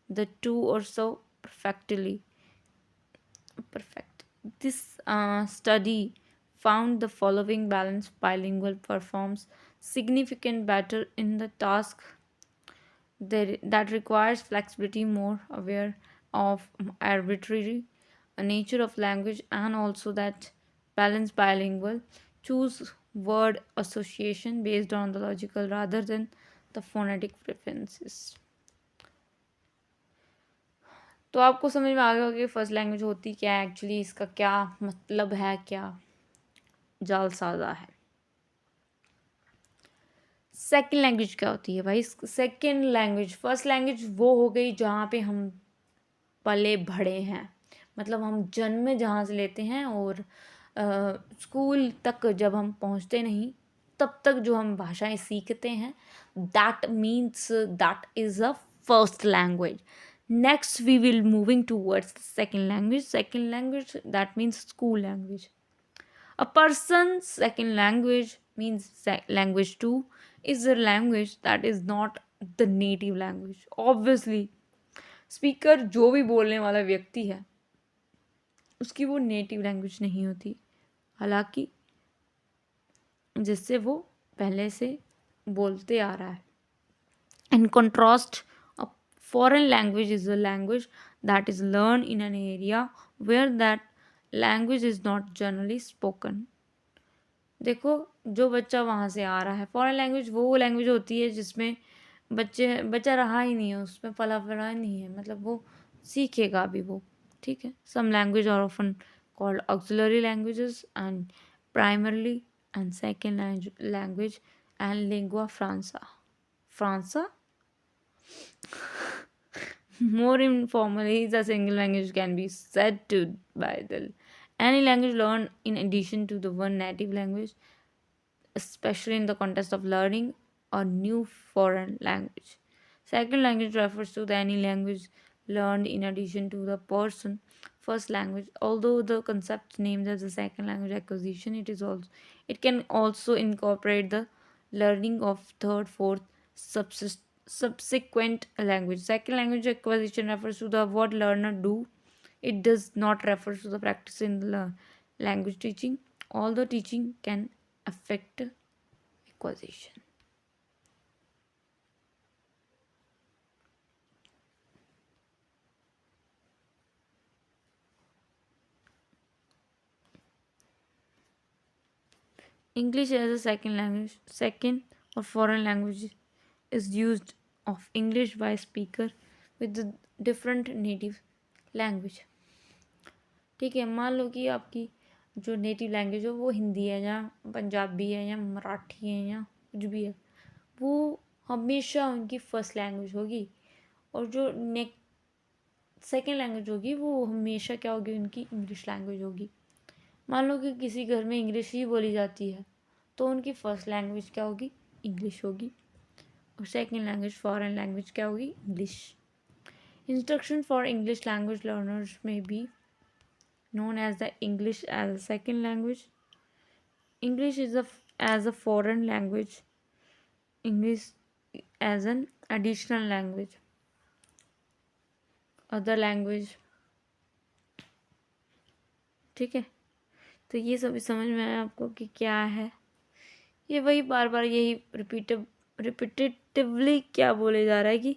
the two or so perfectly. Perfect. This study found the following balanced bilingual performs significant better in the task that requires flexibility, more aware of arbitrary nature of language, and also that balanced bilingual choose word association based on the logical rather than the phonetic preferences. तो आपको समझ में आ गया होगा कि first language होती क्या है एक्चुअली, इसका क्या मतलब है, क्या जालसाजा है. सेकेंड लैंग्वेज क्या होती है भाई? सेकेंड लैंग्वेज, फर्स्ट लैंग्वेज वो हो गई जहाँ पे हम पले बढ़े हैं, मतलब हम जन्म जहाँ से लेते हैं और स्कूल तक जब हम पहुँचते नहीं तब तक जो हम भाषाएं सीखते हैं, that means that is a first language. Next, we will moving towards the second language. Second language, that means school language. A person's second language means language 2 is a language that is not the native language. Obviously, speaker जो भी बोलने वाला व्यक्ति है उसकी वो native language नहीं होती, हालांकि जिससे वो पहले से बोलते आ रहा है. In contrast, a foreign language is a language that is learned in an area where that language is not generally spoken. देखो, जो बच्चा वहाँ से आ रहा है, फॉरेन लैंग्वेज वो लैंग्वेज होती है जिसमें बच्चा रहा ही नहीं है, उसमें पला पड़ा नहीं है, मतलब वो सीखेगा भी वो. ठीक है. Some language are often called auxiliary languages and primarily and second language and lingua franca. More informally, the single language can be said to by any language learned in addition to the one native language, especially in the context of learning a new foreign language. Second language refers to the any language learned in addition to the person first language. Although the concept named as the second language acquisition, it can also incorporate the learning of third, fourth, subsequent language. Second language acquisition refers to the what learner do. It does not refer to the practice in the language teaching, although teaching can affect acquisition. English as a second or foreign language is used of English by speaker with the different native language. ठीक है, मान लो कि आपकी जो native language हो वो हिंदी है या पंजाबी है या मराठी है या कुछ भी है, वो हमेशा उनकी फर्स्ट लैंग्वेज होगी, और जो सेकेंड लैंग्वेज होगी वो हमेशा क्या होगी, उनकी इंग्लिश लैंग्वेज होगी. मान लो कि किसी घर में इंग्लिश ही बोली जाती है तो उनकी फर्स्ट लैंग्वेज क्या होगी, इंग्लिश होगी, और सेकेंड लैंग्वेज फॉरेन लैंग्वेज क्या होगी, English. Instruction for English language learners में B known as the English as a second language. English is as a foreign language. English as an additional language. Other language. ठीक है. तो ये सभी समझ में आया आपको कि क्या है. ये वही बार बार यही रिपीटेटिवली क्या बोले जा रहा है कि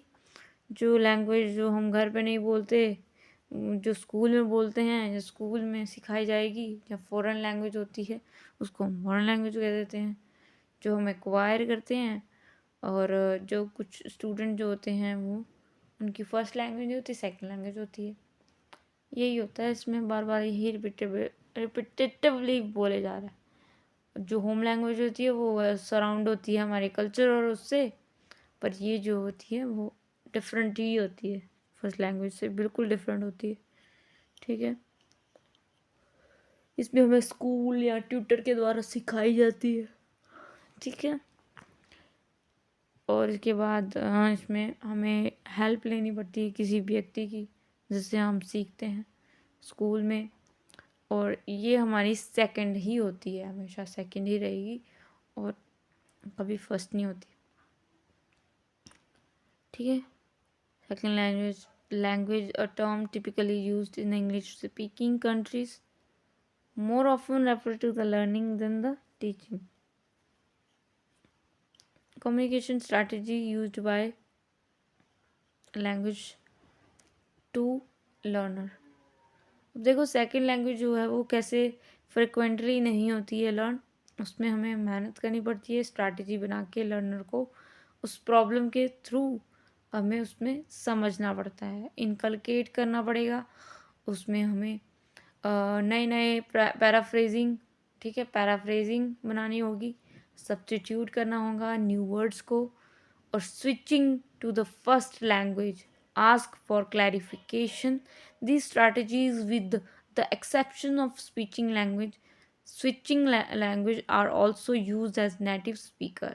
जो लैंग्वेज जो हम घर पे नहीं बोलते जो स्कूल में बोलते हैं, जो स्कूल में सिखाई जाएगी, या फॉरेन लैंग्वेज होती है उसको हम फॉरेन लैंग्वेज कह देते हैं, जो हम एक्वायर करते हैं। और जो कुछ स्टूडेंट जो होते हैं वो उनकी फर्स्ट लैंग्वेज होती है, सेकंड लैंग्वेज होती है। यही होता है इसमें, बार बार यही रिपीटेटिवली बोले जा रहा है। जो होम लैंग्वेज होती है वो सराउंड होती है हमारे कल्चर और उससे, पर ये जो होती है वो डिफरेंट ही होती है, फर्स्ट लैंग्वेज से बिल्कुल डिफरेंट होती है। ठीक है, इसमें हमें स्कूल या ट्यूटर के द्वारा सिखाई जाती है। ठीक है, और इसके बाद इसमें हमें हेल्प लेनी पड़ती है किसी व्यक्ति की, जिससे हम सीखते हैं स्कूल में। और ये हमारी सेकंड ही होती है, हमेशा सेकंड ही रहेगी और कभी फर्स्ट नहीं होती। ठीक है, second language a term typically used in English speaking countries, more often refer to the learning than the teaching. Communication strategy used by language to learner. देखो सेकंड लैंग्वेज जो है वो कैसे फ्रिक्वेंटली नहीं होती है लर्न, उसमें हमें मेहनत करनी पड़ती है, स्ट्रैटेजी बना के लर्नर को उस प्रॉब्लम के थ्रू हमें उसमें समझना पड़ता है, इनकलकेट करना पड़ेगा उसमें हमें नए नए पैराफ्रेजिंग, ठीक है, पैराफ्रेजिंग बनानी होगी, सब्स्टिट्यूट करना होगा न्यू वर्ड्स को, और switching to the first language, ask for clarification. These strategies, with the exception of switching language, are also used as native speaker.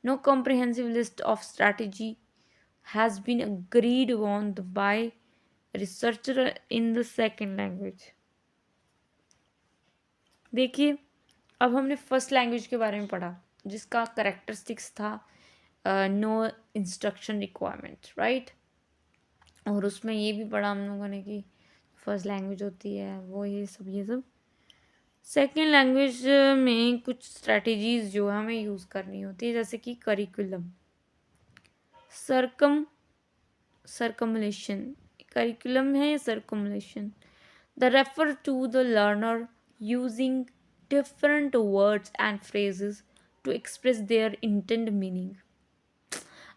No comprehensive list of strategy has been agreed on by researcher in the second language. देखिए, अब हमने first language के बारे में पढ़ा, जिसका characteristics था no instruction requirement, right. और उसमें ये भी पढ़ा हम लोगों ने कि फर्स्ट लैंग्वेज होती है वो ये सब। सेकेंड लैंग्वेज में कुछ स्ट्रैटेजीज जो हमें यूज़ करनी होती है, जैसे कि करिकुलम, सर्कमलेशन, करिकुलम है या circumlocution, the refer to the learner using different words and phrases to express their intend meaning.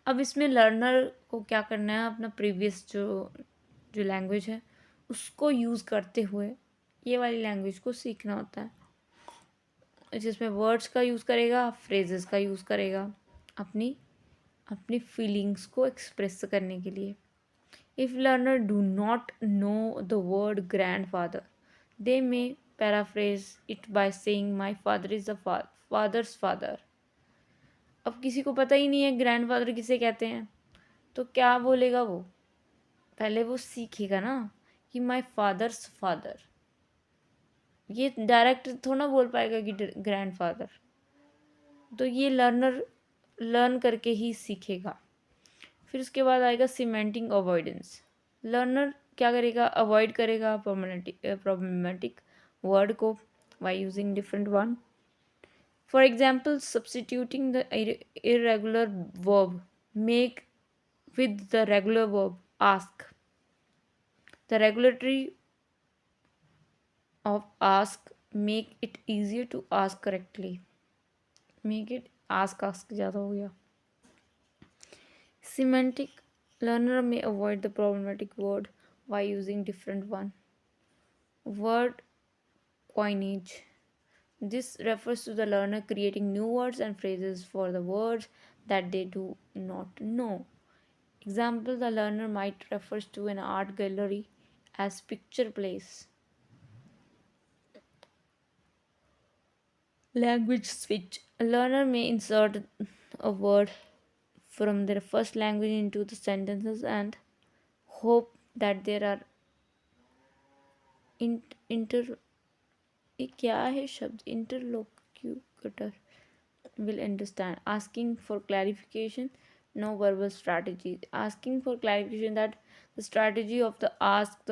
अब इसमें लर्नर को क्या करना है, अपना प्रीवियस जो लैंग्वेज है उसको यूज़ करते हुए ये वाली लैंग्वेज को सीखना होता है, जिसमें वर्ड्स का यूज़ करेगा, फ्रेजेस का यूज़ करेगा अपनी फीलिंग्स को एक्सप्रेस करने के लिए। If learner do not know the word grandfather, they may paraphrase it by saying my father is the father's father. अब किसी को पता ही नहीं है ग्रैंडफादर किसे कहते हैं, तो क्या बोलेगा वो, पहले वो सीखेगा ना कि माय फादर्स फादर, ये डायरेक्ट थोड़ा बोल पाएगा कि ग्रैंडफादर, तो ये लर्नर लर्न करके ही सीखेगा। फिर उसके बाद आएगा सिमेंटिक अवॉइडेंस, लर्नर क्या करेगा, अवॉइड करेगा प्रॉब्लमेटिक वर्ड को by using different one. For example, substituting the irregular verb make with the regular verb ask. The regulatory of ask make it easier to ask correctly. Make it ask ज़्यादा हो गया। Semantic, learner may avoid the problematic word by using different one. Word coinage. This refers to the learner creating new words and phrases for the words that they do not know. Example, the learner might refer to an art gallery as picture place. Language switch. A learner may insert a word from their first language into the sentences and hope that there are क्या है शब्द, interlocutor will understand. Asking for clarification, no verbal strategy. Asking for clarification, that the strategy of the ask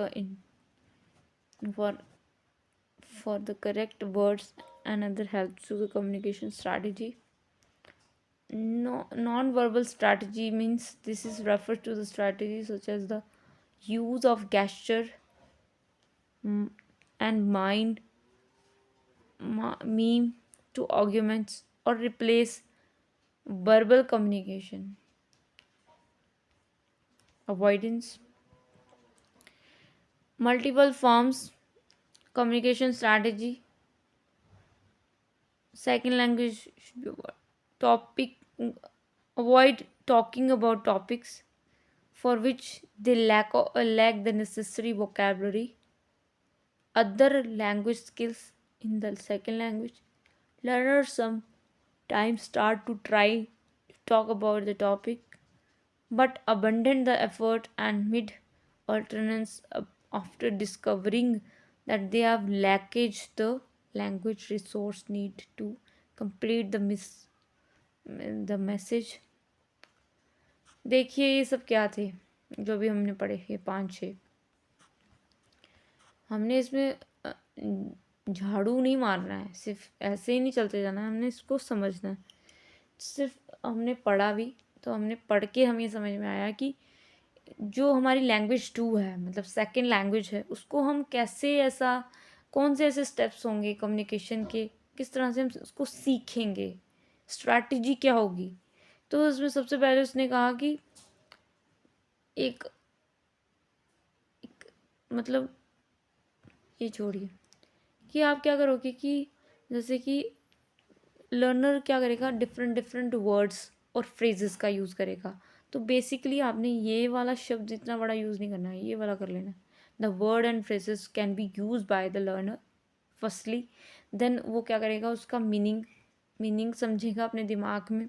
for the correct words, another helps to the communication strategy. No, non-verbal strategy means this is referred to the strategy such as the use of gesture, and mind meme to arguments or replace verbal communication. Avoidance, multiple forms, communication strategy. Second language should be what? Topic. Avoid talking about topics for which they lack the necessary vocabulary. Other language skills in the second language. Learners sometimes start to try to talk about the topic but abandon the effort and mid alternates after discovering that they have lackage the language resource need to complete the message. देखिए ये सब क्या थे जो भी हमने पढ़े, ये 5-6 हमने इसमें झाड़ू नहीं मारना है, सिर्फ ऐसे ही नहीं चलते जाना है, हमने इसको समझना है। सिर्फ हमने पढ़ा भी तो हमने पढ़ के हमें समझ में आया कि जो हमारी लैंग्वेज 2 है, मतलब सेकंड लैंग्वेज है, उसको हम कैसे कौन से ऐसे स्टेप्स होंगे कम्युनिकेशन के, किस तरह से हम उसको सीखेंगे, स्ट्रैटेजी क्या होगी। तो उसमें सबसे पहले उसने कहा कि एक मतलब ये छोड़िए कि आप क्या करोगे कि जैसे कि लर्नर क्या करेगा, डिफरेंट वर्ड्स और फ्रेजेस का यूज़ करेगा। तो बेसिकली आपने ये वाला शब्द इतना बड़ा यूज़ नहीं करना है, ये वाला कर लेना। The word and phrases can be use by the learner firstly, then वो क्या करेगा, उसका मीनिंग समझेगा अपने दिमाग में।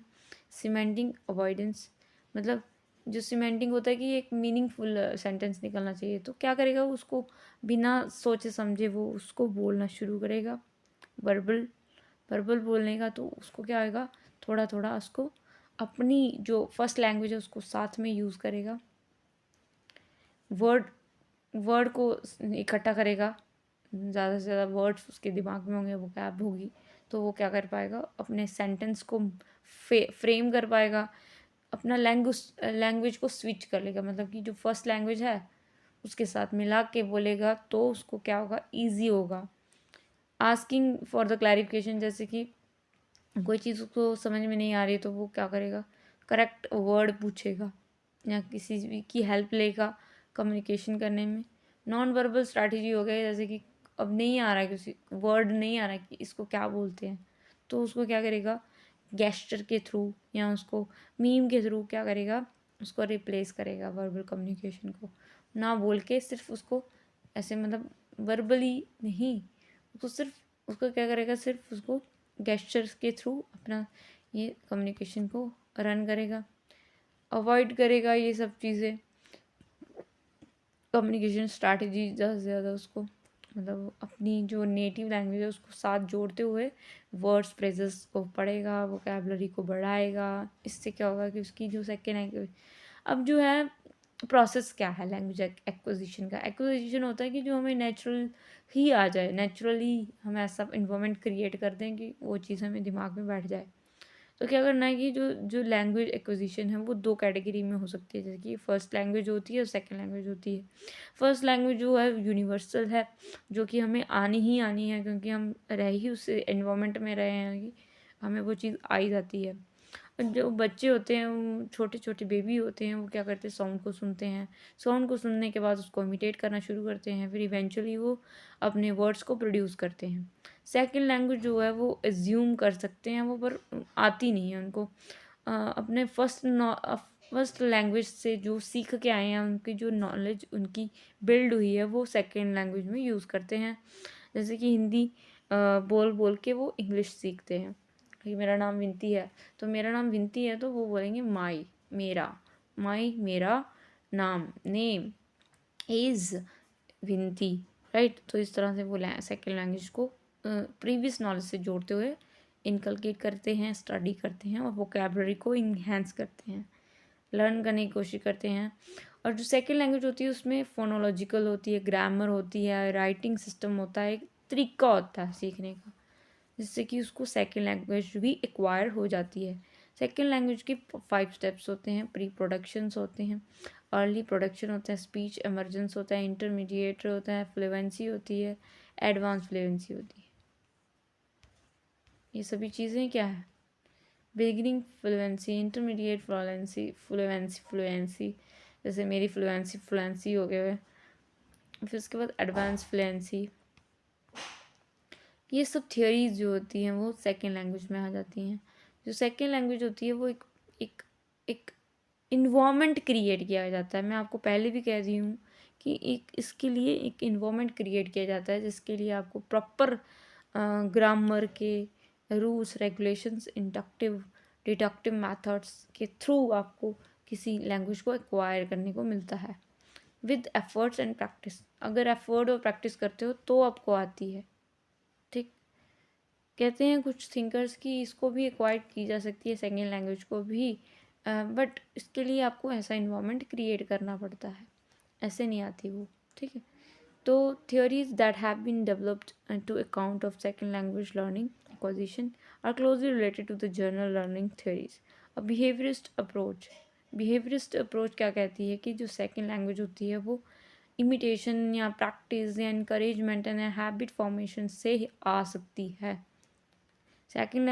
सीमेंटिंग अवॉइडेंस, मतलब जो सीमेंटिंग होता है कि एक मीनिंगफुल सेंटेंस निकलना चाहिए, तो क्या करेगा, उसको बिना सोचे समझे वो उसको बोलना शुरू करेगा। वर्बल बोलने का तो उसको क्या होगा, थोड़ा थोड़ा उसको अपनी जो फर्स्ट लैंग्वेज है उसको साथ में यूज़ करेगा। वर्ड को इकट्ठा करेगा, ज़्यादा से ज़्यादा वर्ड्स उसके दिमाग में होंगे, वोकैब होगी, तो वो क्या कर पाएगा, अपने सेंटेंस को फ्रेम कर पाएगा, अपना लैंग्वेज को स्विच कर लेगा, मतलब कि जो फर्स्ट लैंग्वेज है उसके साथ मिला के बोलेगा, तो उसको क्या होगा, ईजी होगा। आस्किंग फॉर द क्लैरिफिकेशन, जैसे कि कोई चीज़ उसको समझ में नहीं आ रही तो वो क्या करेगा, करेक्ट वर्ड पूछेगा या किसी भी की हेल्प लेगा कम्युनिकेशन करने में। नॉन वर्बल स्ट्रैटेजी हो गई, जैसे कि अब नहीं आ रहा है, किसी वर्ड नहीं आ रहा है कि इसको क्या बोलते हैं, तो उसको क्या करेगा, गेस्चर के थ्रू या उसको मीम के थ्रू क्या करेगा, उसको रिप्लेस करेगा वर्बल कम्युनिकेशन को, ना बोल के सिर्फ उसको ऐसे, मतलब वर्बली नहीं, उसको क्या करेगा, सिर्फ उसको गेस्चर्स के थ्रू अपना ये कम्युनिकेशन को रन करेगा। अवॉइड करेगा ये सब चीज़ें, कम्युनिकेशन स्ट्रैटेजी ज़्यादा से ज़्यादा उसको, मतलब अपनी जो नेटिव लैंग्वेज है उसको साथ जोड़ते हुए वर्ड्स फ्रेजेस को पढ़ेगा, वोकैबलरी को बढ़ाएगा। इससे क्या होगा कि उसकी जो सेकेंड लैंग्वेज, अब जो है प्रोसेस क्या है लैंग्वेज एक्विजिशन का, एक्विजिशन होता है कि जो हमें नेचुरल ही आ जाए, नेचुरली हम ऐसा इन्वायरमेंट क्रिएट कर दें कि वो चीज़ हमें दिमाग में बैठ जाए। तो क्या करना है कि जो जो लैंग्वेज एक्विजिशन है वो 2 कैटेगरी में हो सकती है, जैसे कि फर्स्ट लैंग्वेज होती है और सेकंड लैंग्वेज होती है। फर्स्ट लैंग्वेज जो है यूनिवर्सल है, जो कि हमें आनी ही आनी है, क्योंकि हम रह ही उस एनवायरनमेंट में रहे हैं कि हमें वो चीज़ आ ही जाती है। जो बच्चे होते हैं, वो छोटे छोटे बेबी होते हैं, वो क्या करते हैं, साउंड को सुनते हैं, साउंड को सुनने के बाद उसको इमिटेट करना शुरू करते हैं, फिर इवेंचुअली वो अपने वर्ड्स को प्रोड्यूस करते हैं। सेकंड लैंग्वेज जो है वो एज्यूम कर सकते हैं वो, पर आती नहीं है उनको। अपने फर्स्ट लैंग्वेज से जो सीख के आए हैं, उनकी जो नॉलेज उनकी बिल्ड हुई है वो सेकेंड लैंग्वेज में यूज़ करते हैं। जैसे कि हिंदी बोल बोल के वो इंग्लिश सीखते हैं कि मेरा नाम विनती है, तो मेरा नाम विनती है तो वो बोलेंगे मेरा नाम, नेम इज़ विनती, राइट। तो इस तरह से वो सेकेंड लैंग्वेज को प्रीवियस नॉलेज से जोड़ते हुए इनकलकेट करते हैं, स्टडी करते हैं और वोकैबलरी को इन्हेंस करते हैं, लर्न करने की कोशिश करते हैं। और जो सेकेंड लैंग्वेज होती है उसमें फोनोलॉजिकल होती है, ग्रामर होती है, राइटिंग सिस्टम होता है, एक तरीका होता है सीखने का, जिससे कि उसको सेकेंड लैंग्वेज भी एक्वायर हो जाती है। सेकेंड लैंग्वेज के 5 स्टेप्स होते हैं, प्री प्रोडक्शंस होते हैं, अर्ली प्रोडक्शन होता है, स्पीच एमर्जेंस होता है, इंटरमीडिएट होता है, फ्लुएंसी होती है, एडवांस फ्लुएंसी होती है। ये सभी चीज़ें क्या है? बिगिनिंग फ्लुएंसी, इंटरमीडिएट फ्लुएंसी, जैसे मेरी फ्लुएंसी हो गया है। फिर उसके बाद एडवांस फ्लुएंसी। ये सब थियोरीज जो होती हैं वो सेकेंड लैंग्वेज में आ जाती हैं। जो सेकेंड लैंग्वेज होती है वो एक एक एक इन्वामेंट क्रिएट किया जाता है। मैं आपको पहले भी कह रही हूँ कि एक इसके लिए एक इन्वामेंट क्रिएट किया जाता है, जिसके लिए आपको प्रॉपर ग्रामर के rules regulations, inductive deductive methods के थ्रू आपको किसी लैंग्वेज को एक्वायर करने को मिलता है विद एफर्ट्स एंड प्रैक्टिस। अगर एफर्ट और प्रैक्टिस करते हो तो आपको आती है। ठीक, कहते हैं कुछ थिंकर्स कि इसको भी एक्वायर की जा सकती है, सेकेंड लैंग्वेज को भी, बट इसके लिए आपको ऐसा इन्वायरमेंट क्रिएट करना पड़ता है, ऐसे नहीं आती वो। ठीक है, तो theories that have been developed to account of second language learning acquisition are closely related to the general learning theories. A behaviorist approach क्या कहती है कि जो सेकेंड लैंग्वेज होती है वो इमिटेशन या प्रैक्टिस या इनकरेजमेंट एंड हैबिट फॉर्मेशन से आ सकती है। सेकेंड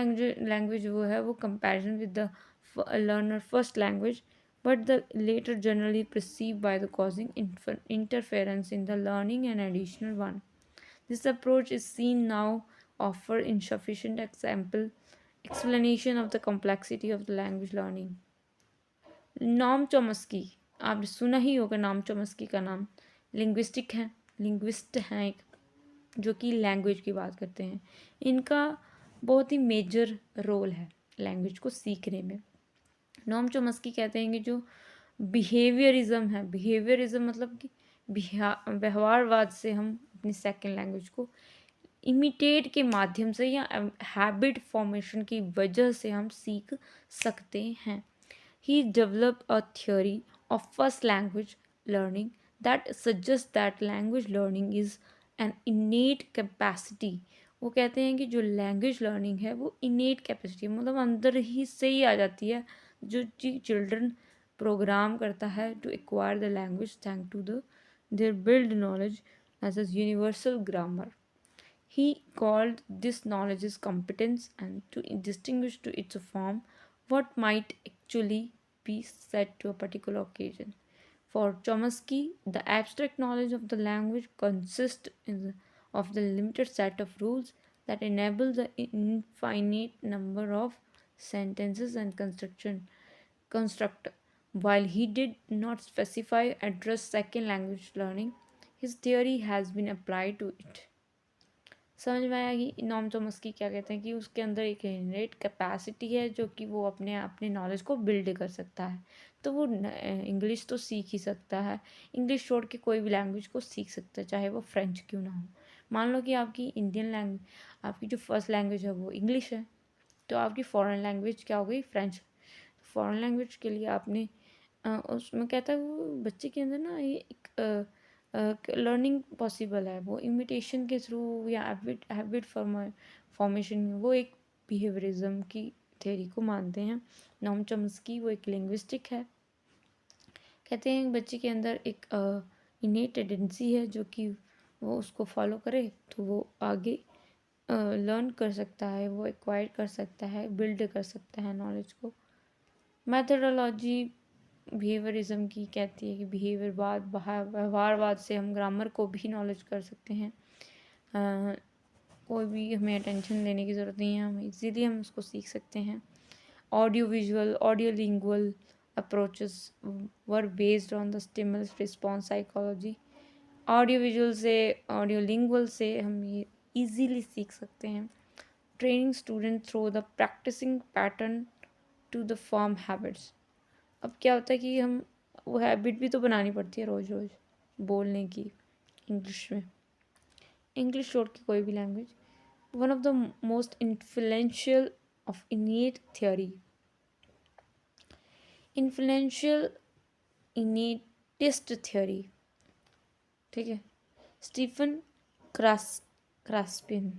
लैंग्वेज वो है वो comparison with the learner first language, but the later generally perceived by the causing interference in the learning and additional one. This approach is seen now offer insufficient explanation of the complexity of the language learning. Noam Chomsky, आपने सुना ही होगा Noam Chomsky का नाम। Linguist हैं एक, जो कि language की बात करते हैं। इनका बहुत ही मेजर रोल है लैंग्वेज को सीखने में। नॉम चॉम्स्की कहते हैं कि जो बिहेवियरिज्म है, बिहेवियरिज्म मतलब कि व्यवहारवाद से हम अपनी सेकेंड लैंग्वेज को इमिटेट के माध्यम से या हैबिट फॉर्मेशन की वजह से हम सीख सकते हैं। He developed a theory of first language learning that suggests that language learning is an innate capacity. वो कहते हैं कि जो लैंग्वेज लर्निंग है वो इनेट कैपेसिटी मतलब अंदर ही से ही आ जाती है, जो चिल्ड्रन प्रोग्राम करता है to acquire the language thank to the there build knowledge as a universal grammar. He called this knowledge as competence and to distinguish to its form what might actually be said to a particular occasion. For Chomsky, the abstract knowledge of the language consists of the limited set of rules that enable the infinite number of sentences and construct. While he did not specify address second language learning, his theory has been applied to it. समझ में आया कि Noam Chomsky क्या कहते हैं कि उसके अंदर एक इनरेट कैपेसिटी है जो कि वो अपने नॉलेज को बिल्ड कर सकता है। तो वो इंग्लिश तो सीख ही सकता है, इंग्लिश छोड़ के कोई भी लैंग्वेज को सीख सकता है, चाहे वो फ्रेंच क्यों ना हो। मान लो कि आपकी इंडियन लैंग्वेज, आपकी जो फर्स्ट लैंग्वेज है वो इंग्लिश है, तो आपकी फ़ॉरेन लैंग्वेज क्या हो गई? फ्रेंच। फ़ॉरेन लैंग्वेज के लिए आपने उसमें कहता है वो बच्चे के अंदर ना ये एक लर्निंग पॉसिबल है, वो इमिटेशन के थ्रू या हैबिट फॉर्मेशन, वो एक बिहेवियरिज्म की थ्योरी को मानते हैं। नॉम चॉम्स्की वो एक लिंग्विस्टिक है, कहते हैं बच्चे के अंदर एक इनेट टेंडेंसी है जो कि वो उसको फॉलो करे तो वो आगे लर्न कर सकता है, वो एक्वायर कर सकता है, बिल्ड कर सकता है नॉलेज को। मैथडोलॉजी बिहेवियरिज्म की कहती है कि व्यवहारवाद से हम ग्रामर को भी नॉलेज कर सकते हैं। कोई भी हमें अटेंशन देने की ज़रूरत नहीं है, हम इजीली हम उसको सीख सकते हैं। Audiolingual approaches were based on the stimulus response psychology. Audiovisual से ऑडियोलिंगुअल से हम ये ईजीली सीख सकते हैं। Training student through the practising pattern to the form habits. अब क्या होता है कि हम वो हैबिट भी तो बनानी पड़ती है रोज़ रोज़ बोलने की इंग्लिश में, इंग्लिश छोड़ के कोई भी language. One of the most influential of innate theory, influential innatist theory, ठीक है, स्टीफन क्रास्पिन,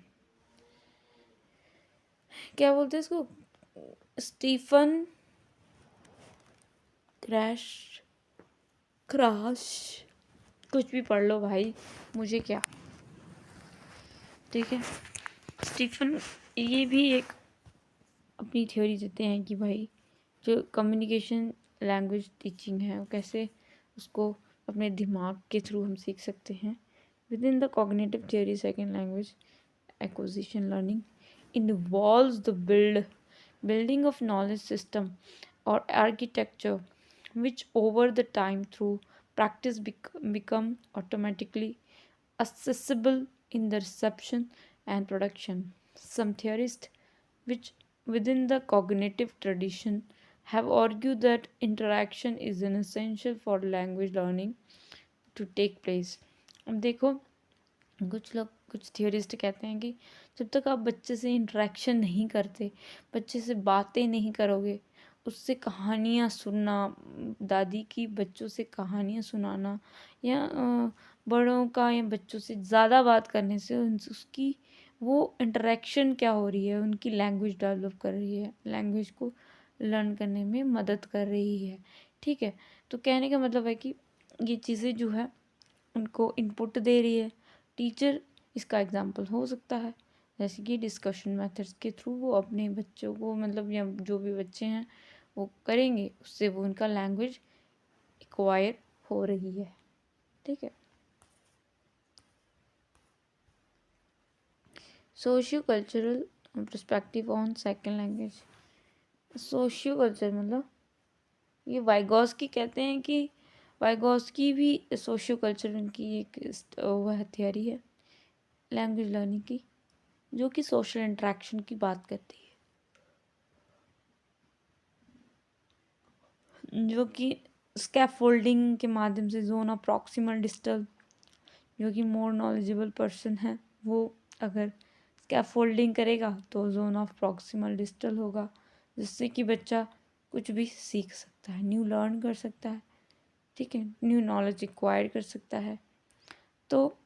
क्या बोलते हैं इसको, स्टीफन क्रैश, कुछ भी पढ़ लो भाई, मुझे क्या, ठीक है। स्टीफन ये भी एक अपनी थ्योरी देते हैं कि भाई जो कम्युनिकेशन लैंग्वेज टीचिंग है वो कैसे उसको अपने दिमाग के थ्रू हम सीख सकते हैं। With in the cognitive theory second language acquisition learning involves the building of knowledge system or architecture which over the time through practice become automatically accessible in the reception and production. Some theorists which within the cognitive tradition have argued that interaction is an essential for language learning to take place. अब देखो, कुछ लोग, कुछ theorist कहते हैं कि जब तक आप बच्चे से इंटरेक्शन नहीं करते, बच्चे से बातें नहीं करोगे, उससे कहानियाँ सुनना, दादी की बच्चों से कहानियाँ सुनाना या बड़ों का या बच्चों से ज़्यादा बात करने से उसकी वो इंटरेक्शन क्या हो रही है, उनकी लैंग्वेज डेवलप कर रही है, लैंग्वेज को लर्न करने में मदद कर रही है, ठीक है। तो कहने का मतलब है कि ये चीज़ें जो है उनको इनपुट दे रही है। टीचर इसका एग्जाम्पल हो सकता है, जैसे कि डिस्कशन मेथड्स के थ्रू वो अपने बच्चों को, मतलब या जो भी बच्चे हैं वो करेंगे, उससे वो उनका लैंग्वेज एक्वायर हो रही है, ठीक है। Socio cultural perspective on second language. Socio culture मतलब ये वाइगॉस्की कहते हैं कि वाइगॉस्की भी सोशियो कल्चर उनकी एक वह थियरी है लैंग्वेज लर्निंग की, जो कि सोशल इंटरेक्शन की बात करती है, जो कि स्कैफोल्डिंग के माध्यम से जोन ऑफ प्रॉक्सिमल डिस्टल, जो कि मोर नॉलेजेबल पर्सन है वो अगर स्कैफोल्डिंग करेगा तो जोन ऑफ प्रॉक्सिमल डिस्टल होगा, जिससे कि बच्चा कुछ भी सीख सकता है, न्यू लर्न कर सकता है, ठीक है, न्यू नॉलेज एक्वायर कर सकता है। तो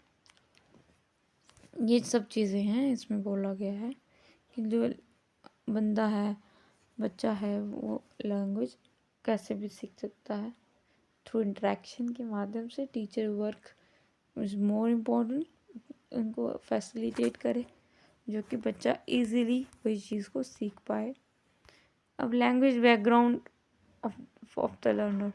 ये सब चीज़ें हैं, इसमें बोला गया है कि जो बंदा है, बच्चा है, वो लैंग्वेज कैसे भी सीख सकता है थ्रू इंटरेक्शन के माध्यम से। Teacher work is more important, उनको फैसिलिटेट करे जो कि बच्चा इजीली वही चीज़ को सीख पाए। अब language background of the learner,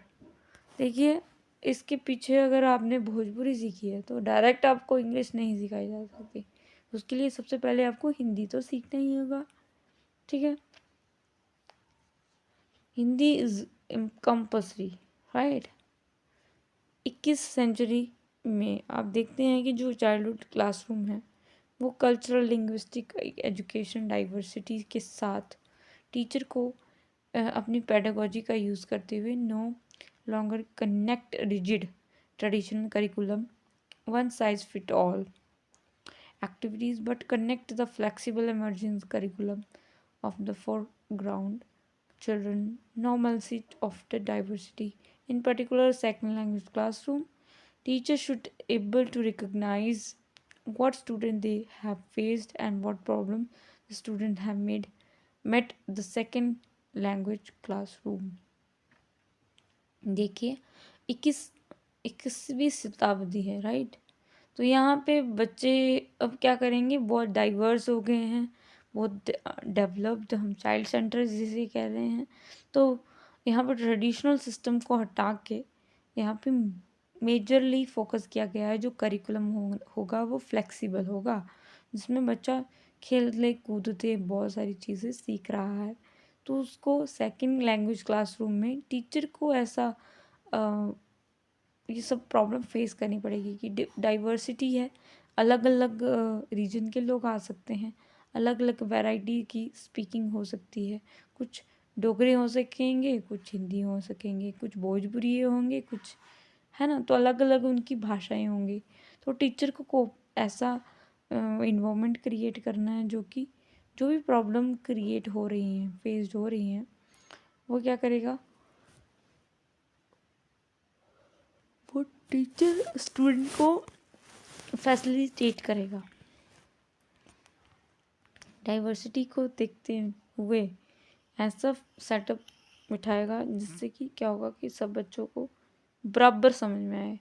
देखिए इसके पीछे अगर आपने भोजपुरी सीखी है तो डायरेक्ट आपको इंग्लिश नहीं सिखाई जा सकती, उसके लिए सबसे पहले आपको हिंदी तो सीखना ही होगा, ठीक है। Hindi is compulsory, right. 21 century में आप देखते हैं कि जो चाइल्डहुड क्लासरूम है वो कल्चरल लिंग्विस्टिक एजुकेशन डाइवर्सिटी के साथ टीचर को अपनी पेडागोजी का यूज़ करते हुए no longer connect rigid traditional curriculum one size fit all activities but connect the flexible emerging curriculum of the foreground children normalcy of the diversity. In particular second language classroom, teachers should able to recognize what student they have faced and what problem the student have met the second language classroom. देखिए 21वीं शताब्दी है, right. तो यहाँ पे बच्चे अब क्या करेंगे, बहुत डाइवर्स हो गए हैं, बहुत डेवलप्ड, हम चाइल्ड सेंटर जिसे कह रहे हैं। तो यहाँ पर ट्रेडिशनल सिस्टम को हटा के यहाँ पे मेजरली फोकस किया गया है, जो करिकुलम होगा वो फ्लेक्सिबल होगा, जिसमें बच्चा खेलते कूदते बहुत सारी चीज़ें सीख रहा है। तो उसको सेकंड लैंग्वेज क्लासरूम में टीचर को ऐसा ये सब प्रॉब्लम फेस करनी पड़ेगी कि डाइवर्सिटी है, अलग अलग रीजन के लोग आ सकते हैं, अलग अलग वैरायटी की स्पीकिंग हो सकती है, कुछ डोगरे हो सकेंगे, कुछ हिंदी हो सकेंगे, कुछ भोजपुरी होंगे, कुछ है ना, तो अलग अलग उनकी भाषाएं होंगी। तो टीचर को ऐसा इन्वायरमेंट क्रिएट करना है जो कि जो भी प्रॉब्लम क्रिएट हो रही हैं, फेस्ड हो रही हैं, वो क्या करेगा, वो टीचर स्टूडेंट को फैसिलिटेट करेगा, डाइवर्सिटी को देखते हुए ऐसा सेटअप बिठाएगा जिससे कि क्या होगा कि सब बच्चों को बराबर समझ में आए,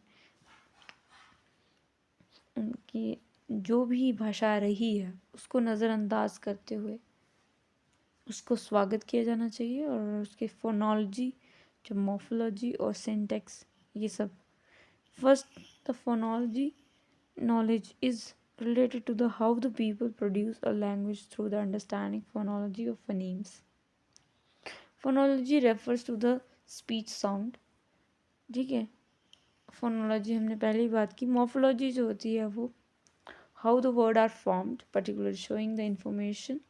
उनकी जो भी भाषा रही है उसको नज़रअंदाज करते हुए उसको स्वागत किया जाना चाहिए, और उसके फोनोलॉजी, जो मॉर्फोलॉजी और सिंटैक्स, ये सब। First, the phonology knowledge is related to the how the people produce a language through the understanding phonology of phonemes. Phonology refers to the speech sound, ठीक है। फोनोलॉजी हमने पहले ही बात की। मॉर्फोलॉजी जो होती है वो how the word are formed, particular showing the information.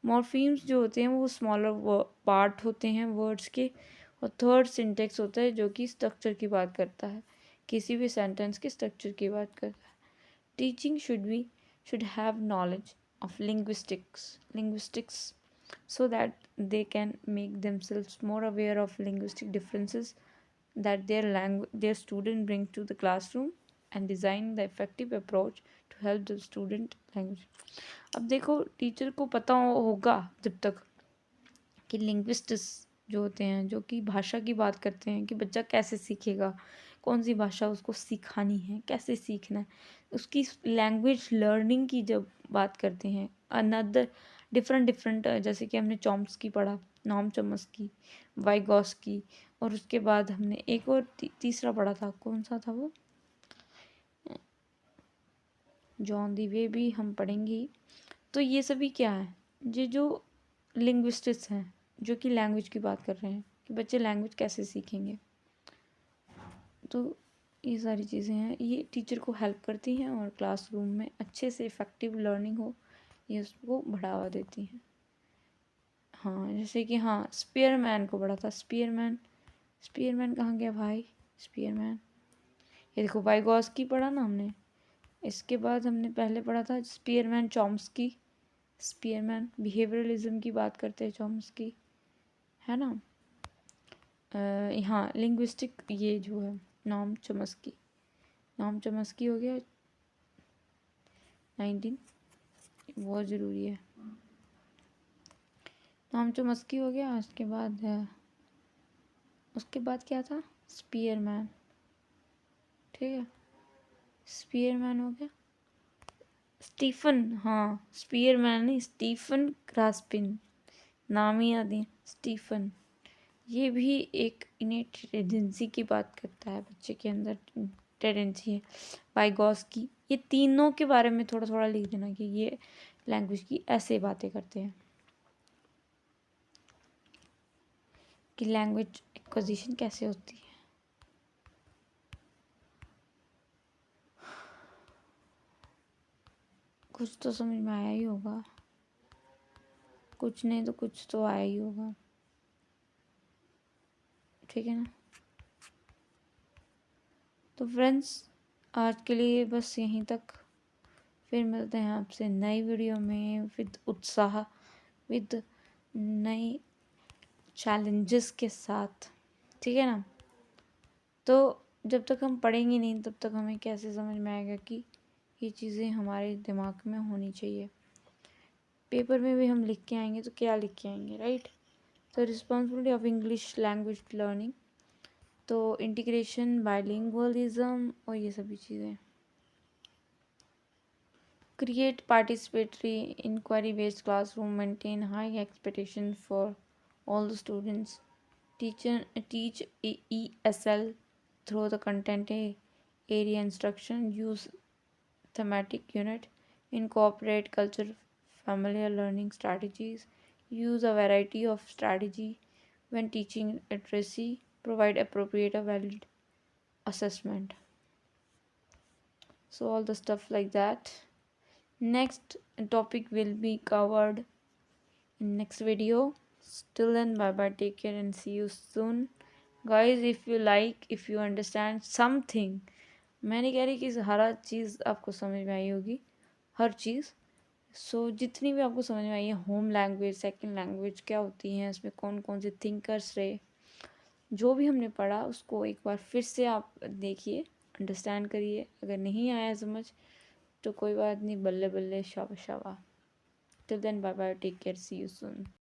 Morphemes जो होते हैं वो स्मॉलर पार्ट होते हैं वर्ड्स के। और थर्ड, सिंटेक्स होता है जो कि स्ट्रक्चर की बात करता है, किसी भी सेंटेंस के स्ट्रक्चर की बात करता है। Teaching should have knowledge of linguistics so that they can make themselves more aware of linguistic differences that their student bring to the classroom, and design the effective approach to help the student language। अब देखो, teacher को पता होगा जब तक कि linguistics जो होते हैं, जो कि भाषा की बात करते हैं कि बच्चा कैसे सीखेगा, कौन सी भाषा उसको सिखानी है, कैसे सीखना है, उसकी लैंग्वेज लर्निंग की जब बात करते हैं। अनदर डिफरेंट जैसे कि हमने चॉम्स्की पढ़ा, नॉम चॉम्स्की, वाइगॉस्की, और उसके बाद हमने एक और तीसरा पढ़ा था, कौन सा था वो, जॉन दीवे भी हम पढ़ेंगे। तो ये सभी क्या है, ये जो लिंग्विस्टिक्स हैं जो कि लैंग्वेज की बात कर रहे हैं कि बच्चे लैंग्वेज कैसे सीखेंगे। तो ये सारी चीज़ें हैं, ये टीचर को हेल्प करती हैं और क्लासरूम में अच्छे से इफ़ेक्टिव लर्निंग हो, ये उसको बढ़ावा देती हैं। हाँ, जैसे कि हाँ, स्पीयरमैन को पढ़ा था। स्पीयरमैन कहाँ गया भाई, स्पीयरमैन, ये देखो वाइगॉस्की पढ़ा ना हमने। इसके बाद हमने पहले पढ़ा था स्पीयरमैन चॉम्स्की। स्पीयरमैन बिहेवियरलिज्म की बात करते हैं, चॉम्स्की, है ना। हाँ, लिंग्विस्टिक ये जो है नॉम चॉम्स्की हो गया 19, बहुत ज़रूरी है। नॉम चॉम्स्की हो गया। उसके बाद क्या था, स्पीयरमैन, ठीक है, स्पीयरमैन हो गया। स्टीफन, हाँ स्पीयरमैन नहीं, स्टीफन क्रास्पिन, नाम ही याद है, स्टीफन। ये भी एक इनेट टेंडेंसी की बात करता है, बच्चे के अंदर टेंडेंसी है। वाइगॉस्की, ये तीनों के बारे में थोड़ा थोड़ा लिख देना कि ये लैंग्वेज की ऐसे बातें करते हैं कि लैंग्वेज एक्विजिशन कैसे होती है। कुछ तो समझ में आया ही होगा, कुछ नहीं तो कुछ तो आया ही होगा, ठीक है ना। तो फ्रेंड्स, आज के लिए बस यहीं तक। फिर मिलते हैं आपसे नई वीडियो में विद उत्साह, विद नई चैलेंजेस के साथ, ठीक है ना। तो जब तक हम पढ़ेंगे नहीं तब तक हमें कैसे समझ में आएगा कि ये चीज़ें हमारे दिमाग में होनी चाहिए। पेपर में भी हम लिख के आएंगे तो क्या लिख के आएंगे, राइट। तो responsibility of English language learning, तो इंटीग्रेशन, बाइलिंगुअलिज्म और ये सभी चीज़ें। Create participatory inquiry-based classroom, maintain high expectation for all the students, teach ESL through the content area instruction, use thematic unit, incorporate culture familiar learning strategies, use a variety of strategy when teaching literacy, provide appropriate valid assessment. So all the stuff like that. Next topic will be covered in next video. Till then, bye bye, take care and see you soon guys. If you like, if you understand something, मैं नहीं कह रही कि हर चीज़ आपको समझ में आई होगी, हर चीज़। सो जितनी भी आपको समझ में आई है, होम लैंग्वेज, सेकंड लैंग्वेज क्या होती हैं, इसमें कौन कौन से थिंकर्स रहे, जो भी हमने पढ़ा उसको एक बार फिर से आप देखिए, अंडरस्टैंड करिए। अगर नहीं आया समझ तो कोई बात नहीं, बल्ले बल्ले, शाबा शाबा। Till then, bye bye, take care, see you soon.